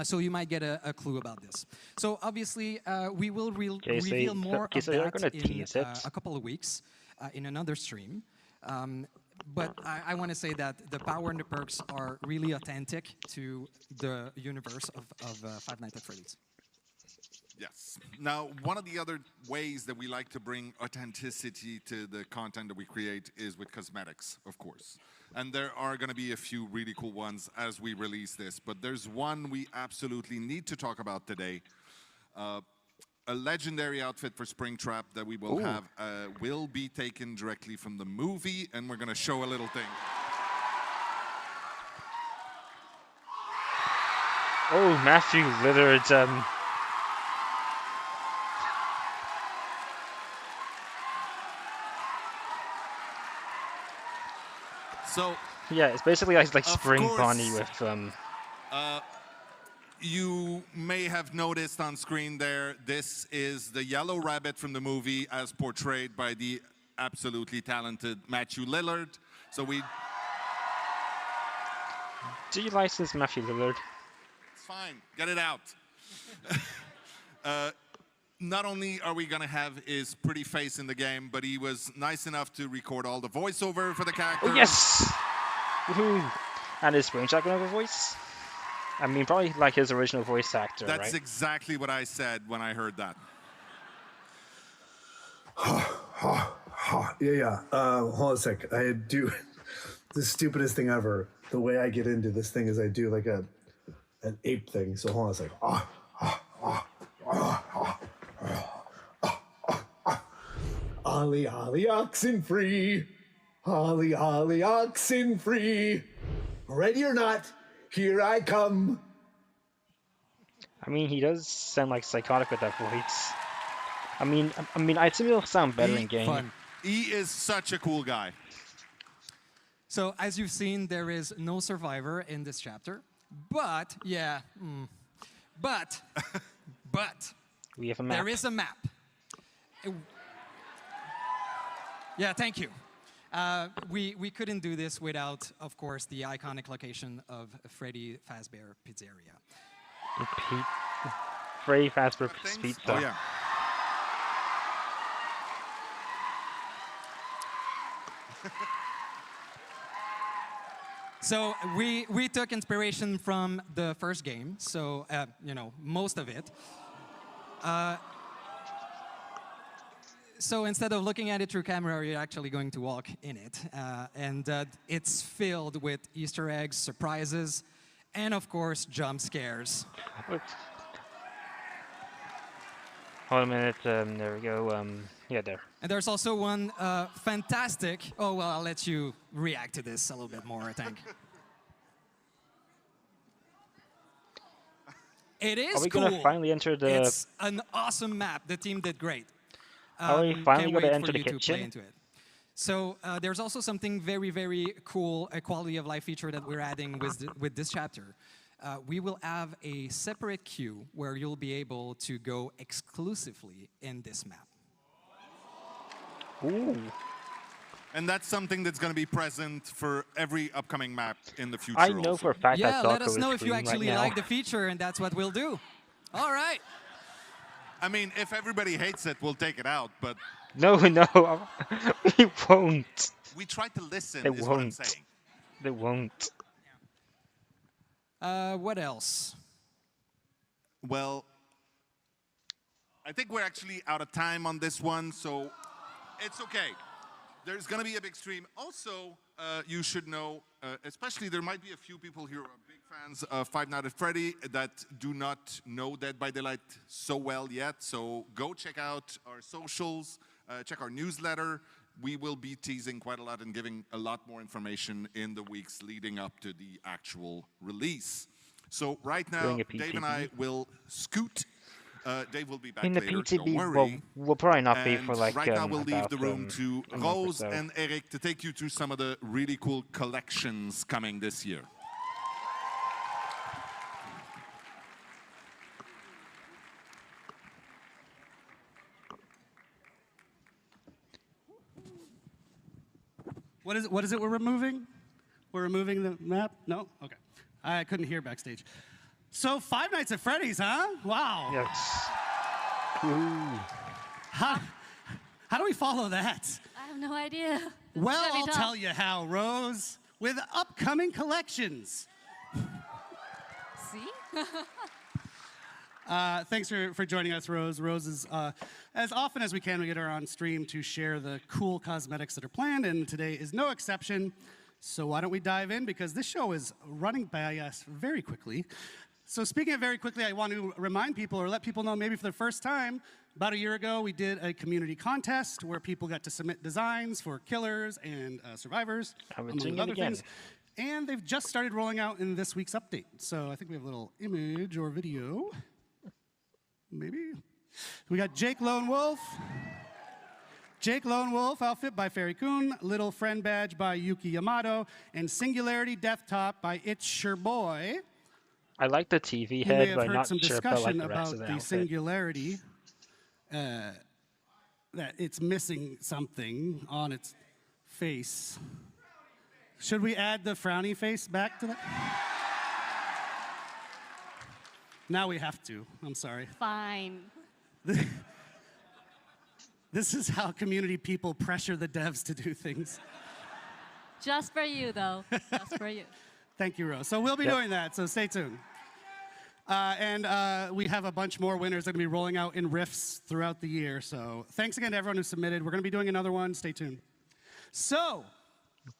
S12: So you might get a clue about this. So obviously, we will reveal more of that in a couple of weeks in another stream. But I want to say that the power and the perks are really authentic to the universe of Five Nights at Freddy's.
S7: Yes. Now, one of the other ways that we like to bring authenticity to the content that we create is with cosmetics, of course. And there are going to be a few really cool ones as we release this. But there's one we absolutely need to talk about today. A legendary outfit for Springtrap that we will have will be taken directly from the movie, and we're going to show a little thing.
S1: Oh, Matthew Lillard.
S7: So
S1: yeah, it's basically like Spring Bonnie with
S7: you may have noticed on screen there, this is the Yellow Rabbit from the movie as portrayed by the absolutely talented Matthew Lillard. So we...
S1: Do you license Matthew Lillard?
S7: It's fine. Get it out. Not only are we going to have his pretty face in the game, but he was nice enough to record all the voiceover for the character.
S1: Oh, yes! Woohoo! And his Springtrap going to have a voice? I mean, probably like his original voice actor, right?
S7: That's exactly what I said when I heard that.
S13: Yeah. Hold on a sec. I do the stupidest thing ever. The way I get into this thing is I do like an ape thing. So hold on a sec. Ollie, ollie, oxen free. Ollie, ollie, oxen free. Ready or not, here I come.
S1: I mean, he does sound like psychotic with that voice. I mean, I assume he'll sound better in game.
S12: Fun.
S7: He is such a cool guy.
S12: So as you've seen, there is no survivor in this chapter, but but
S1: we have a map.
S12: There is a map. Yeah, thank you. We couldn't do this without, of course, the iconic location of Freddy Fazbear Pizzeria.
S1: Freddy Fazbear Pizza.
S7: Oh, yeah.
S12: So we took inspiration from the first game, so you know, most of it. So instead of looking at it through camera, you're actually going to walk in it. And it's filled with Easter eggs, surprises, and of course, jump scares.
S1: Hold a minute, there we go, yeah, there.
S12: And there's also one fantastic, oh, well, I'll let you react to this a little bit more, I think. It is cool.
S1: Are we going to finally enter the...
S12: It's an awesome map. The team did great.
S1: Are we finally going to enter the kitchen?
S12: Play into it. So there's also something very, very cool, a quality of life feature that we're adding with this chapter. We will have a separate queue where you'll be able to go exclusively in this map.
S1: Ooh.
S7: And that's something that's going to be present for every upcoming map in the future.
S1: I know for a fact that
S12: let us know if you actually
S1: right
S12: like the feature, and that's what we'll do. All right.
S7: I mean, if everybody hates it, we'll take it out, but...
S1: No, we won't.
S7: We try to listen,
S1: They
S7: is
S1: won't.
S7: what I'm saying.
S1: They won't.
S12: What else?
S7: Well, I think we're actually out of time on this one, so it's okay. There's going to be a big stream. Also, you should know, especially there might be a few people here who are big fans of Five Nights at Freddy that do not know Dead by Daylight so well yet. So go check out our socials, check our newsletter. We will be teasing quite a lot and giving a lot more information in the weeks leading up to the actual release. So right now, Dave and I will scoot. Dave will be back
S1: in the
S7: later,
S1: PTB,
S7: don't worry.
S1: will probably not be
S7: And
S1: for like
S7: right now we'll leave
S1: about,
S7: the room to
S1: a month or
S7: Rose
S1: so.
S7: and Eric to take you through some of the really cool collections coming this year.
S6: What is it? What is it we're removing? We're removing the map? No? Okay. I couldn't hear backstage. So Five Nights at Freddy's, huh? Wow.
S1: Yes.
S6: How do we follow that?
S2: I have no idea.
S6: Well, I'll tell you how, Rose. With upcoming collections.
S2: See?
S6: Thanks for joining us, Rose. Rose is, as often as we can, we get her on stream to share the cool cosmetics that are planned, and today is no exception. So why don't we dive in, because this show is running by us very quickly. So speaking of very quickly, I want to remind people or let people know maybe for the first time, about a year ago, we did a community contest where people got to submit designs for killers and survivors, among other things. And they've just started rolling out in this week's update. So I think we have a little image or video. Maybe. We got Jake Lone Wolf. Jake Lone Wolf outfit by Fairy Kun, Little Friend Badge by Yuki Yamato, and Singularity Death Top by It's Your Boy.
S1: I like the TV
S6: You
S1: head,
S6: may have
S1: but
S6: heard
S1: not
S6: some
S1: sure
S6: discussion
S1: about the rest of the
S6: the
S1: outfit.
S6: Singularity, that it's missing something on its face. Should we add the frowny face back to that? Now we have to. I'm sorry.
S2: Fine.
S6: This is how community people pressure the devs to do things.
S2: Just for you, though. Just for you.
S6: Thank you, Rose. So we'll be doing that, so stay tuned. And we have a bunch more winners that are going to be rolling out in Rifts throughout the year. So thanks again to everyone who submitted. We're going to be doing another one. Stay tuned. So,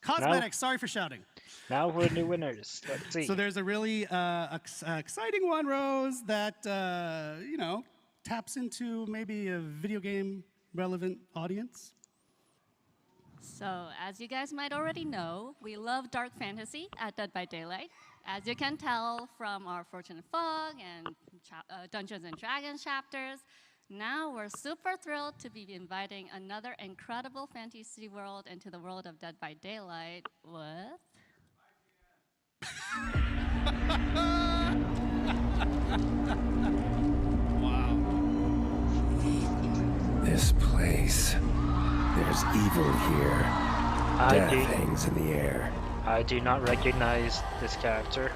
S6: cosmetics. Sorry for shouting.
S1: Now we're new winners. Let's see.
S6: So there's a really exciting one, Rose, that, you know, taps into maybe a video game relevant audience.
S2: So, as you guys might already know, we love dark fantasy at Dead by Daylight. As you can tell from our Fortune Fog and Dungeons and Dragons chapters, now we're super thrilled to be inviting another incredible fantasy world into the world of Dead by Daylight with...
S6: Wow.
S14: This place. There's evil here. Death hangs in the air.
S1: I do not recognize this character.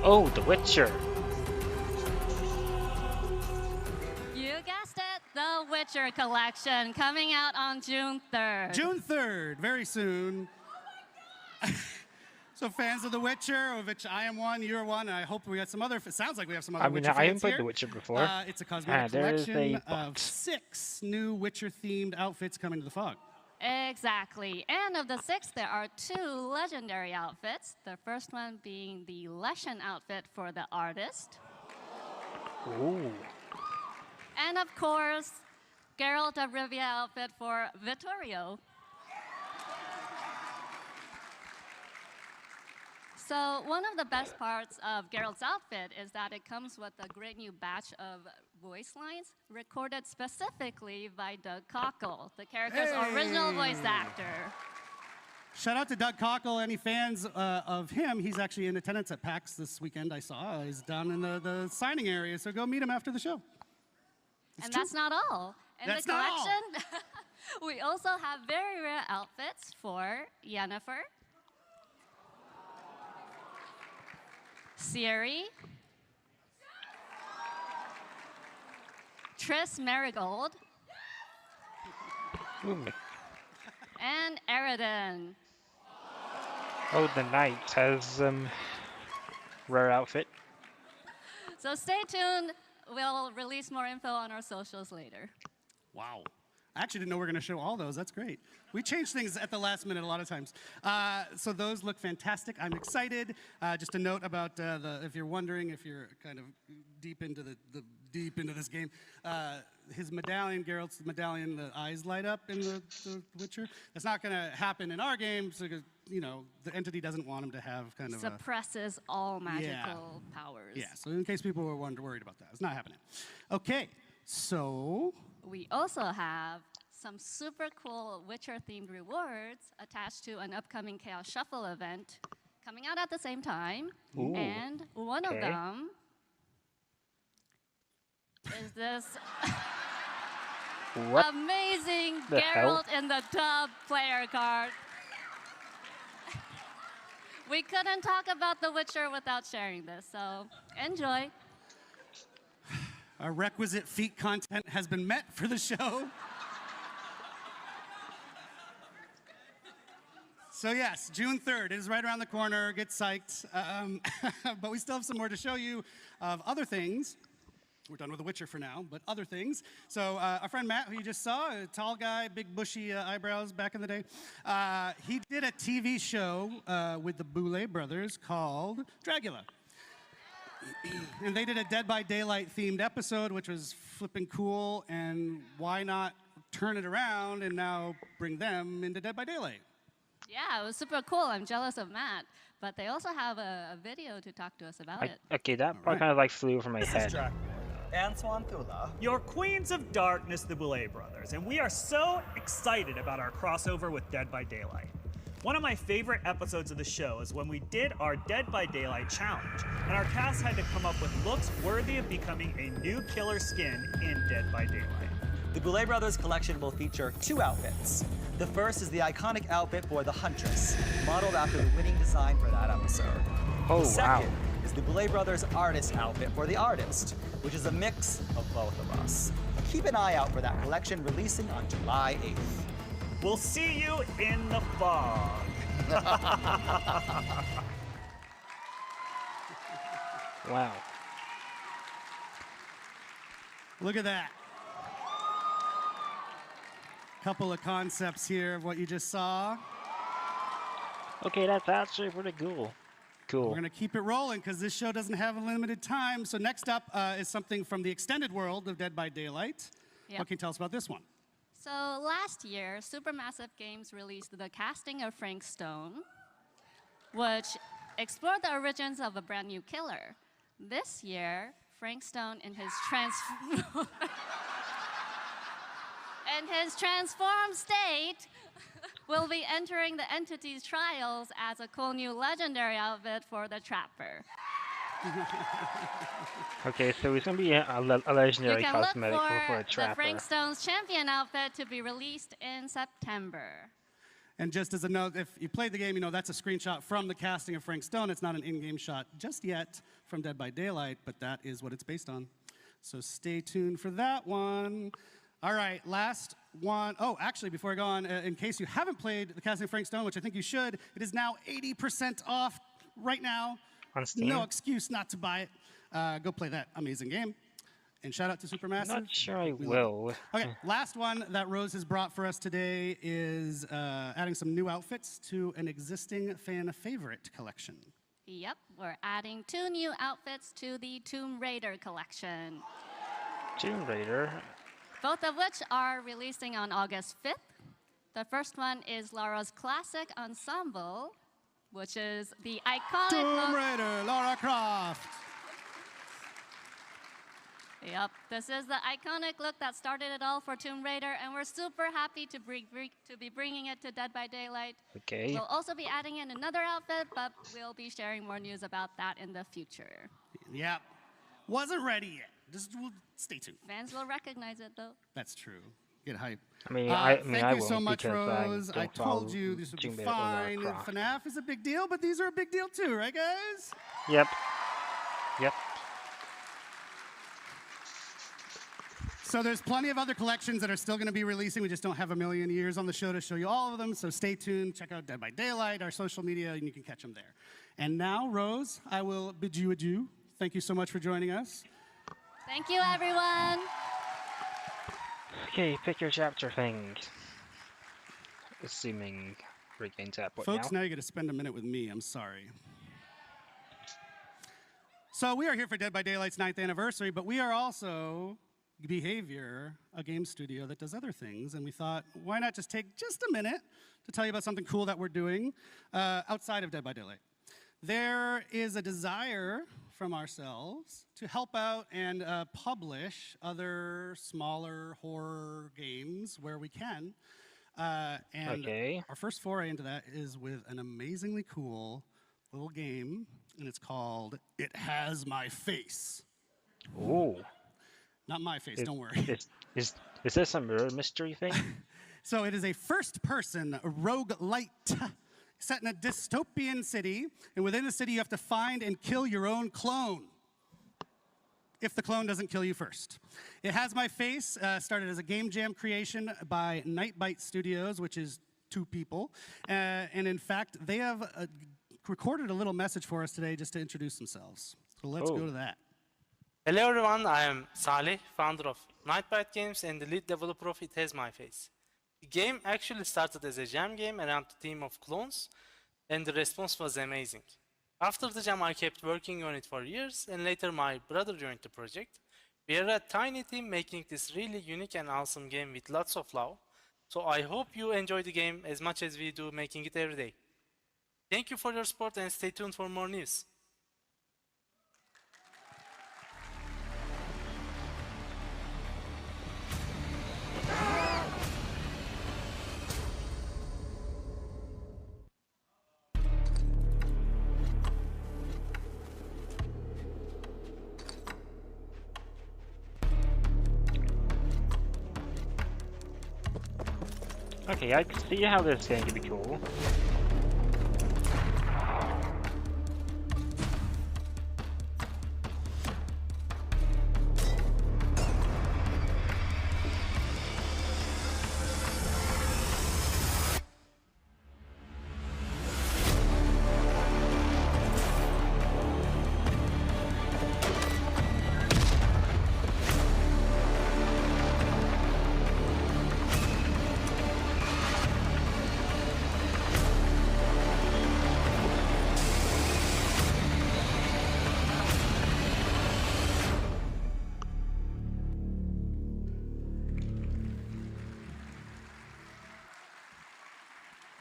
S1: Oh, The Witcher.
S2: You guessed it, The Witcher Collection, coming out on June 3rd.
S6: June 3rd, very soon. So fans of The Witcher, of which I am one, you're one, and I hope we got some other, it sounds like we have some other Witcher fans
S1: I haven't played
S6: here.
S1: The Witcher before.
S6: It's a cosmetic collection of 6 new Witcher-themed outfits coming to the Fog.
S2: Exactly. And of the 6, there are 2 legendary outfits. The first one being the Leshen outfit for the artist.
S1: Ooh.
S2: And of course, Geralt of Rivia outfit for Vittorio. So one of the best parts of Geralt's outfit is that it comes with a great new batch of voice lines recorded specifically by Doug Cockle, the character's original voice actor.
S6: Shout out to Doug Cockle. Any fans of him? He's actually in attendance at PAX this weekend. I saw. He's down in the signing area, so go meet him after the show.
S2: And that's not all. In the collection, we also have very rare outfits for Yennefer, Ciri, Triss Marigold, and Eridan.
S1: Oh, the knight has rare outfit.
S2: So stay tuned. We'll release more info on our socials later.
S6: Wow. I actually didn't know we were going to show all those. That's great. We change things at the last minute a lot of times. So those look fantastic. I'm excited. Just a note about if you're wondering, if you're kind of deep into this game, his medallion, Geralt's medallion, the eyes light up in the Witcher. That's not going to happen in our game, because you know the entity doesn't want him to have kind of
S2: suppresses all magical powers.
S6: Yeah. So in case people were worried about that, it's not happening. Okay. So
S2: we also have some super cool Witcher-themed rewards attached to an upcoming Chaos Shuffle event coming out at the same time.
S1: Ooh.
S2: And one of them is this
S1: What
S2: Amazing
S1: the hell?
S2: Geralt in the Tub player card. We couldn't talk about The Witcher without sharing this, so enjoy.
S6: Our requisite feat content has been met for the show. So yes, June 3rd, it is right around the corner, get psyched. But we still have some more to show you of other things. We're done with The Witcher for now, but other things. So our friend Matt, who you just saw, a tall guy, big bushy eyebrows back in the day, he did a TV show with the Boulet brothers called Dragula. And they did a Dead by Daylight themed episode, which was flipping cool, and why not turn it around and now bring them into Dead by Daylight?
S2: Yeah, it was super cool. I'm jealous of Matt. But they also have a video to talk to us about it.
S1: Okay, that part kind of like flew over my
S15: This
S1: head.
S15: is Dracula and Swantula, your Queens of Darkness, the Boulet brothers, and we are so excited about our crossover with Dead by Daylight. One of my favorite episodes of the show is when we did our Dead by Daylight challenge, and our cast had to come up with looks worthy of becoming a new killer skin in Dead by Daylight.
S16: The Boulet Brothers collection will feature 2 outfits. The first is the iconic outfit for the Huntress, modeled after the winning design for that episode.
S1: Oh,
S16: the second
S1: wow.
S16: is the Boulet Brothers artist outfit for the artist, which is a mix of both of us. Keep an eye out for that collection releasing on July 8th.
S15: We'll see you in the fog.
S1: Wow.
S6: Look at that. Couple of concepts here of what you just saw.
S1: Okay, that's actually pretty cool. Cool.
S6: We're going to keep it rolling because this show doesn't have a limited time. So next up is something from the extended world of Dead by Daylight.
S2: Yep.
S6: What can you tell us about this one?
S2: So last year, Supermassive Games released the casting of Frank Stone, which explored the origins of a brand new killer. This year, Frank Stone in his transformed state will be entering the entity's trials as a cool new legendary outfit for the Trapper.
S1: Okay, so it's gonna be a legendary
S2: You can look
S1: cosmetic for a
S2: the
S1: trapper.
S2: Frank Stone's champion outfit to be released in September.
S6: And just as a note, if you played the game, you know that's a screenshot from the casting of Frank Stone. It's not an in-game shot just yet from Dead by Daylight, but that is what it's based on. So stay tuned for that one. All right, last one. Oh, actually, before I go on, in case you haven't played the casting of Frank Stone, which I think you should, it is now 80% off right now.
S1: On Steam?
S6: No excuse not to buy it. Go play that amazing game. And shout out to Supermassive.
S1: Not sure I
S6: We
S1: will.
S6: love it. Okay, last one that Rose has brought for us today is adding some new outfits to an existing fan favorite collection.
S2: Yep, we're adding 2 new outfits to the Tomb Raider collection.
S1: Tomb Raider.
S2: Both of which are releasing on August 5th. The first one is Lara's classic ensemble, which is the iconic
S6: Tomb Raider, Lara Croft.
S2: Yep, this is the iconic look that started it all for Tomb Raider, and we're super happy to be bringing it to Dead by Daylight.
S1: Okay.
S2: We'll also be adding in another outfit, but we'll be sharing more news about that in the future.
S6: Yep. Wasn't ready yet. Just stay tuned.
S2: Fans will recognize it, though.
S6: That's true. Get hype.
S1: I mean,
S6: thank you so
S1: won't
S6: much,
S1: because
S6: Rose. I
S1: don't follow
S6: told you this would
S1: Tomb
S6: be
S1: Raider or Lara
S6: fine.
S1: Croft.
S6: FNAF is a big deal, but these are a big deal too, right, guys?
S1: Yep. Yep.
S6: So there's plenty of other collections that are still going to be releasing. We just don't have a million years on the show to show you all of them. So stay tuned. Check out Dead by Daylight, our social media, and you can catch them there. And now, Rose, I will bid you adieu. Thank you so much for joining us.
S2: Thank you, everyone.
S1: Okay, pick your chapter thing. Assuming we're getting to that point
S6: Folks,
S1: now.
S6: now you get to spend a minute with me. I'm sorry. So we are here for Dead by Daylight's 9th anniversary, but we are also Behavior, a game studio that does other things, and we thought, why not just take just a minute to tell you about something cool that we're doing outside of Dead by Daylight. There is a desire from ourselves to help out and publish other smaller horror games where we can. And our first foray into that is with an amazingly cool little game, and it's called It Has My Face.
S1: Ooh.
S6: Not my face, don't worry.
S1: Is this a murder mystery thing?
S6: So it is a first-person roguelite set in a dystopian city, and within the city you have to find and kill your own clone, if the clone doesn't kill you first. It Has My Face started as a game jam creation by Nightbite Studios, which is 2 people, and in fact, they have recorded a little message for us today just to introduce themselves. So let's go to that.
S17: Hello everyone, I am Salih, founder of Nightbite Games and the lead developer of It Has My Face. The game actually started as a jam game around the theme of clones, and the response was amazing. After the jam, I kept working on it for years, and later my brother joined the project. We are a tiny team making this really unique and awesome game with lots of love, so I hope you enjoy the game as much as we do making it every day. Thank you for your support and stay tuned for more news.
S1: Okay, I can see how this game could be cool.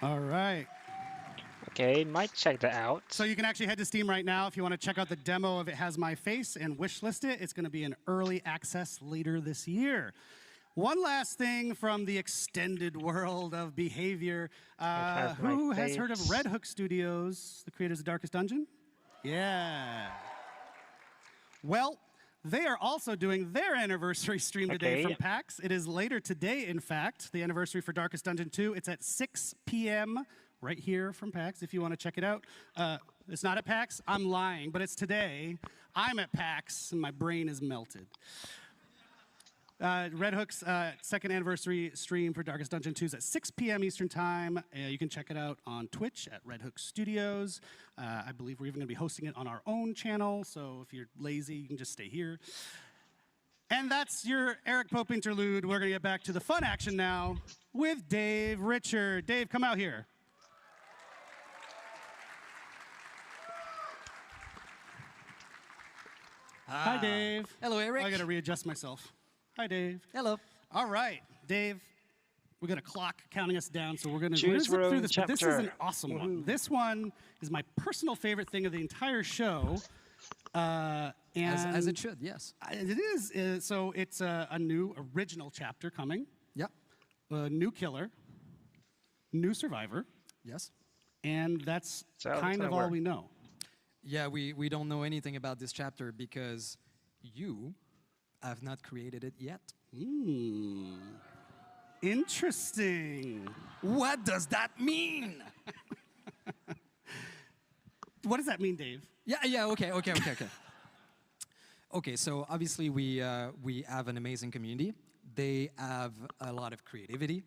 S6: All right.
S1: Okay, might check that out.
S6: So you can actually head to Steam right now if you want to check out the demo of It Has My Face and wishlist it. It's going to be in early access later this year. One last thing from the extended world of behavior. Who has heard of Red Hook Studios, the creators of Darkest Dungeon? Yeah. Well, they are also doing their anniversary stream today from PAX. It is later today, in fact, the anniversary for Darkest Dungeon 2. It's at 6 p.m. right here from PAX if you want to check it out. It's not at PAX. I'm lying, but it's today. I'm at PAX, and my brain is melted. Red Hook's second anniversary stream for Darkest Dungeon 2 is at 6 p.m. Eastern Time. You can check it out on Twitch at Red Hook Studios. I believe we're even going to be hosting it on our own channel, so if you're lazy, you can just stay here. And that's your Eric Pope interlude. We're going to get back to the fun action now with Dave Richard. Dave, come out here. Hi, Dave.
S12: Hello, Eric.
S6: I got to readjust myself. Hi, Dave.
S12: Hello.
S6: All right, Dave. We got a clock counting us down, so we're going to
S1: Choose
S6: zip through this. But this is
S1: chapter.
S6: an awesome one. This one is my personal favorite thing of the entire show. And
S12: As it should, yes.
S6: It is. So it's a new original chapter coming.
S12: Yep.
S6: A new killer, new survivor.
S12: Yes.
S6: And that's
S1: So
S6: kind of all we know.
S12: Yeah, we don't know anything about this chapter because you have not created it yet.
S6: Interesting.
S12: What does that mean?
S6: What does that mean, Dave?
S12: Yeah, okay. Okay, so obviously we have an amazing community. They have a lot of creativity.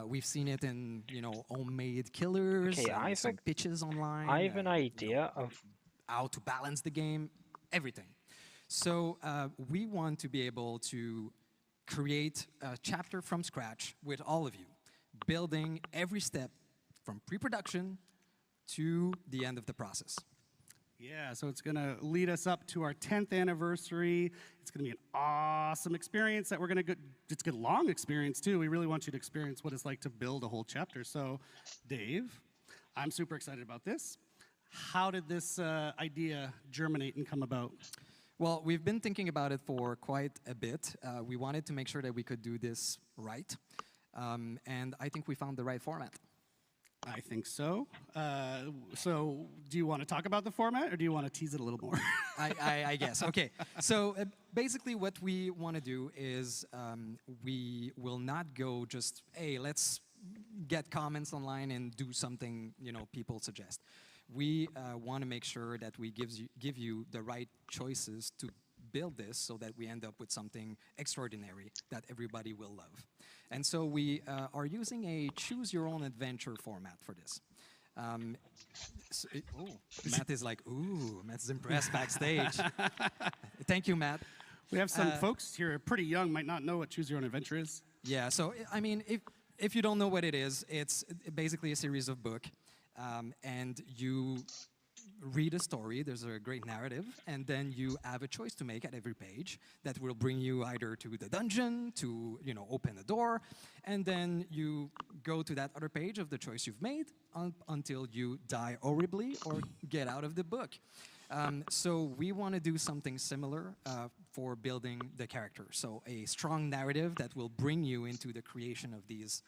S12: We've seen it in, homemade killers,
S1: Okay,
S12: some pitches online.
S1: I have an idea of
S12: how to balance the game, everything. So we want to be able to create a chapter from scratch with all of you, building every step from pre-production to the end of the process.
S6: Yeah, so it's going to lead us up to our 10th anniversary. It's going to be an awesome experience that we're going to get. It's a long experience, too. We really want you to experience what it's like to build a whole chapter. So, Dave, I'm super excited about this. How did this idea germinate and come about?
S12: Well, we've been thinking about it for quite a bit. We wanted to make sure that we could do this right. And I think we found the right format.
S6: I think so. So do you want to talk about the format, or do you want to tease it a little more?
S12: I guess. Okay. So basically, what we want to do is we will not go just, hey, let's get comments online and do something people suggest. We want to make sure that we give you the right choices to build this, so that we end up with something extraordinary that everybody will love. And so we are using a choose-your-own-adventure format for this. Matt is like, ooh, Matt's impressed backstage. Thank you, Matt.
S6: We have some folks here pretty young, might not know what Choose Your Own Adventure is.
S12: Yeah, so I mean, if you don't know what it is, it's basically a series of books, and you read a story, there's a great narrative, and then you have a choice to make at every page that will bring you either to the dungeon, to open a door, and then you go to that other page of the choice you've made until you die horribly or get out of the book. So we want to do something similar for building the character. So a strong narrative that will bring you into the creation of these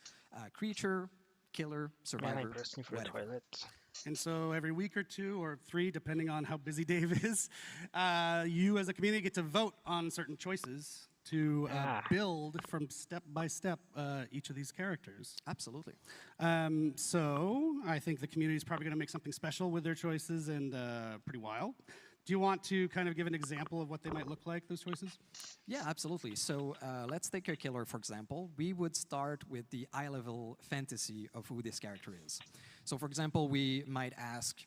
S12: creature, killer, survivor, whatever.
S6: And so every week or 2 or 3, depending on how busy Dave is, you as a community get to vote on certain choices to build from step by step each of these characters.
S12: Absolutely.
S6: So I think the community is probably going to make something special with their choices and pretty wild. Do you want to kind of give an example of what they might look like, those choices?
S12: Yeah, absolutely. So let's take a killer, for example. We would start with the eye-level fantasy of who this character is. So for example, we might ask,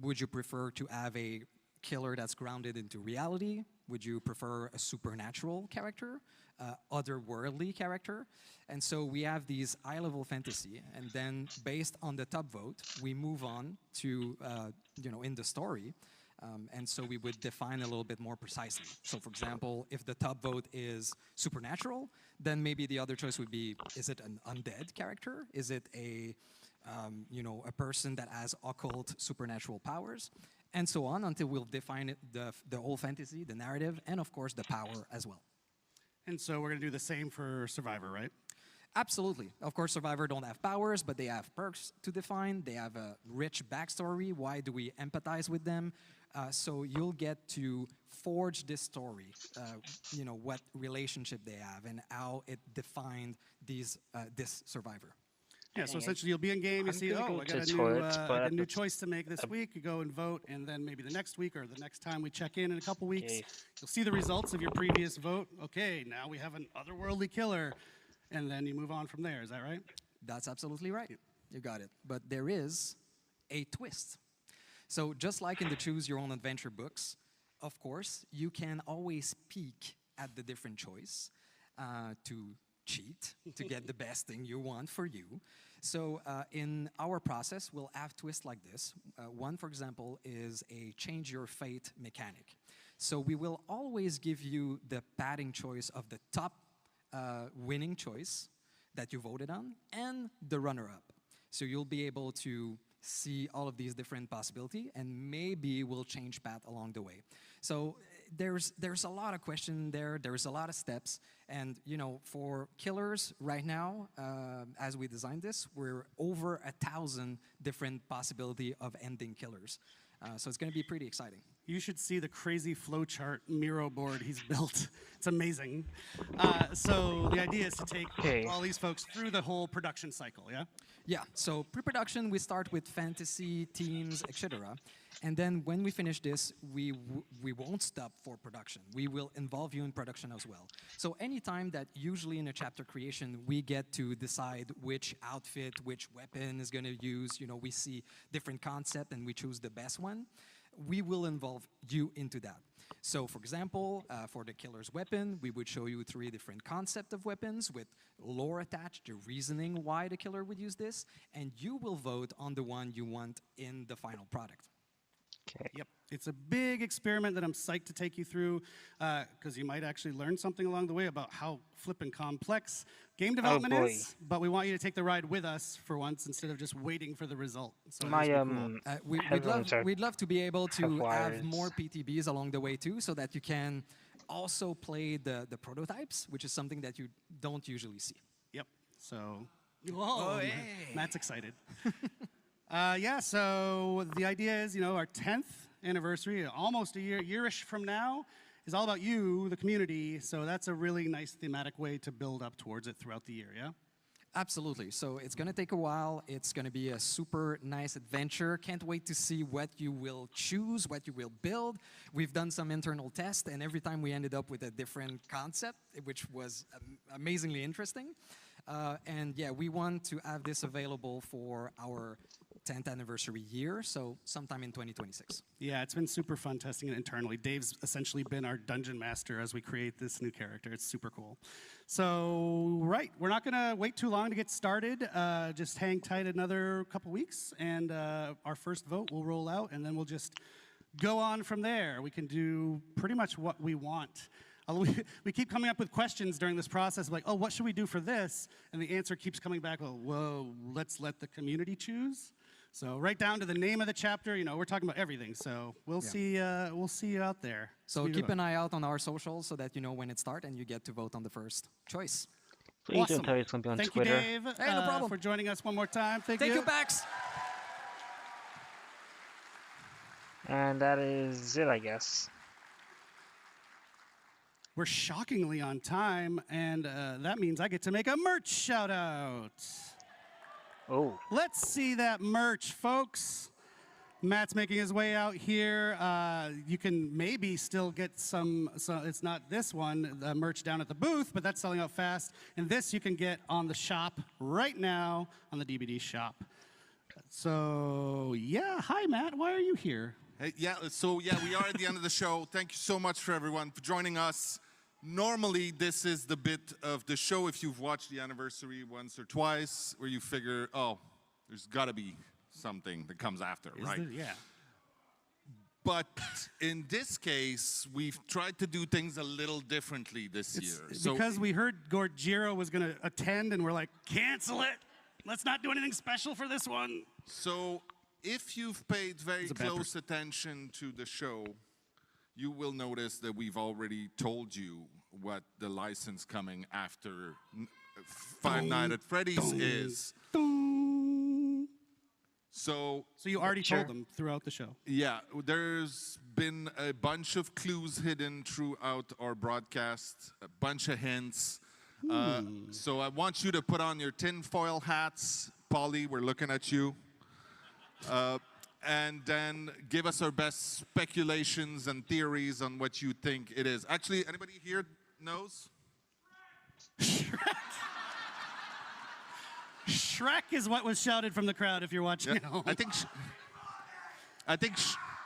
S12: would you prefer to have a killer that's grounded into reality? Would you prefer a supernatural character, otherworldly character? And so we have these eye-level fantasy, and then based on the top vote, we move on to, in the story, and so we would define a little bit more precisely. So for example, if the top vote is supernatural, then maybe the other choice would be, is it an undead character? Is it a person that has occult supernatural powers? And so on until we'll define it, the whole fantasy, the narrative, and of course the power as well.
S6: And so we're going to do the same for Survivor, right?
S12: Absolutely. Of course, Survivor don't have powers, but they have perks to define. They have a rich backstory. Why do we empathize with them? So you'll get to forge this story, what relationship they have and how it defined this survivor.
S6: Yeah, so essentially you'll be in game, you see, oh, I got a new choice to make this week. You go and vote, and then maybe the next week or the next time we check in a couple weeks, you'll see the results of your previous vote. Okay, now we have an otherworldly killer, and then you move on from there. Is that right?
S12: That's absolutely right. You got it. But there is a twist. So just like in the Choose Your Own Adventure books, of course, you can always peek at the different choice to cheat, to get the best thing you want for you. So in our process, we'll have twists like this. One, for example, is a change your fate mechanic. So we will always give you the padding choice of the top winning choice that you voted on and the runner-up. So you'll be able to see all of these different possibilities, and maybe we'll change path along the way. So there's a lot of question there. There's a lot of steps, and for killers right now, as we designed this, we're over 1,000 different possibility of ending killers. So it's going to be pretty exciting.
S6: You should see the crazy flowchart Miro board he's built. It's amazing. So the idea is to take all these folks through the whole production cycle, yeah?
S12: Yeah, so pre-production, we start with fantasy, themes, etc. And then when we finish this, we won't stop for production. We will involve you in production as well. So anytime that usually in a chapter creation, we get to decide which outfit, which weapon is going to use, we see different concept and we choose the best one, we will involve you into that. So for example, for the killer's weapon, we would show you 3 different concepts of weapons with lore attached, the reasoning why the killer would use this, and you will vote on the one you want in the final product.
S6: Okay. Yep. It's a big experiment that I'm psyched to take you through because you might actually learn something along the way about how flippin' complex game development is. But we want you to take the ride with us for once instead of just waiting for the result. So
S12: we'd love to be able to have more PTBs along the way too, so that you can also play the prototypes, which is something that you don't usually see.
S6: Yep. So Whoa, Matt's excited. Yeah, so the idea is, our 10th anniversary, almost a yearish from now, is all about you, the community. So that's a really nice thematic way to build up towards it throughout the year, yeah?
S12: Absolutely. So it's going to take a while. It's going to be a super nice adventure. Can't wait to see what you will choose, what you will build. We've done some internal tests, and every time we ended up with a different concept, which was amazingly interesting. And yeah, we want to have this available for our 10th anniversary year, so sometime in 2026.
S6: Yeah, it's been super fun testing it internally. Dave's essentially been our dungeon master as we create this new character. It's super cool. So, right, we're not going to wait too long to get started. Just hang tight another couple weeks, and our first vote will roll out, and then we'll just go on from there. We can do pretty much what we want. We keep coming up with questions during this process, like, oh, what should we do for this? And the answer keeps coming back, well, whoa, let's let the community choose. So right down to the name of the chapter, we're talking about everything. So we'll see you out there.
S12: So keep an eye out on our socials so that you know when it starts and you get to vote on the first choice.
S1: Please don't tell you it's going to be on
S6: Thank
S1: Twitter.
S6: you, Dave,
S12: Hey, no problem.
S6: for joining us one more time. Thank you.
S12: Thank you, Bax.
S1: And that is it, I guess.
S6: We're shockingly on time, and that means I get to make a merch shout out.
S1: Oh.
S6: Let's see that merch, folks. Matt's making his way out here. You can maybe still get some, so it's not this one, the merch down at the booth, but that's selling out fast. And this you can get on the shop right now on the DBD shop. So, yeah, hi, Matt. Why are you here?
S7: Hey, we are at the end of the show. Thank you so much for everyone for joining us. Normally, this is the bit of the show, if you've watched the anniversary once or twice, where you figure, oh, there's got to be something that comes after, right?
S6: There? Yeah.
S7: But in this case, we've tried to do things a little differently this year.
S6: Because we heard Gordjiro was going to attend, and we're like, cancel it. Let's not do anything special for this one.
S7: So if you've paid very close attention to the show, you will notice that we've already told you what the license coming after Five Nights at Freddy's is. So
S6: you already told them throughout the show.
S7: Yeah, there's been a bunch of clues hidden throughout our broadcast, a bunch of hints. So I want you to put on your tinfoil hats. Polly, we're looking at you. And then give us our best speculations and theories on what you think it is. Actually, anybody here knows?
S6: Shrek is what was shouted from the crowd if you're watching at home.
S7: I think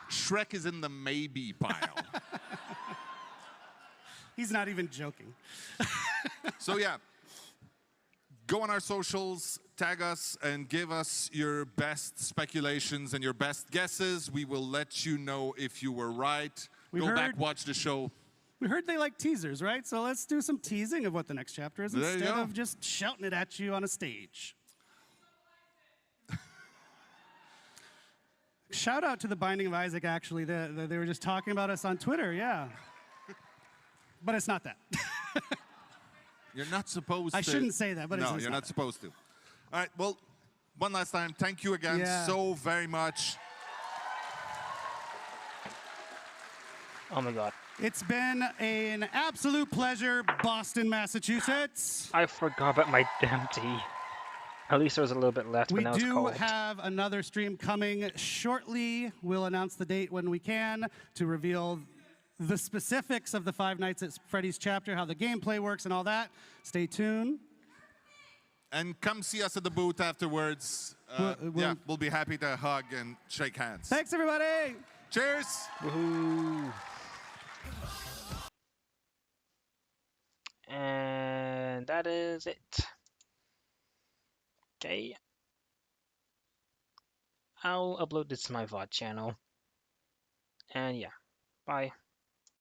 S7: Shrek is in the maybe pile.
S6: He's not even joking.
S7: So yeah, go on our socials, tag us, and give us your best speculations and your best guesses. We will let you know if you were right. Go back, watch the show.
S6: We heard they like teasers, right? So let's do some teasing of what the next chapter is instead of just shouting it at you on a stage. Shout out to the Binding of Isaac, actually. They were just talking about us on Twitter, yeah. But it's not that.
S7: You're not supposed to.
S6: I shouldn't say that, but
S7: no,
S6: it's
S7: you're
S6: not
S7: not supposed to. All right, well, one last time, thank you again so very much.
S1: Oh my God.
S6: It's been an absolute pleasure, Boston, Massachusetts.
S1: I forgot about my damn tea. At least there was a little bit left, but now it's cold.
S6: We do have another stream coming shortly. We'll announce the date when we can to reveal the specifics of the Five Nights at Freddy's chapter, how the gameplay works and all that. Stay tuned.
S7: And come see us at the booth afterwards. We'll be happy to hug and shake hands.
S6: Thanks, everybody.
S7: Cheers.
S1: Woohoo. And that is it. Okay. I'll upload this to my VOD channel. And yeah, bye.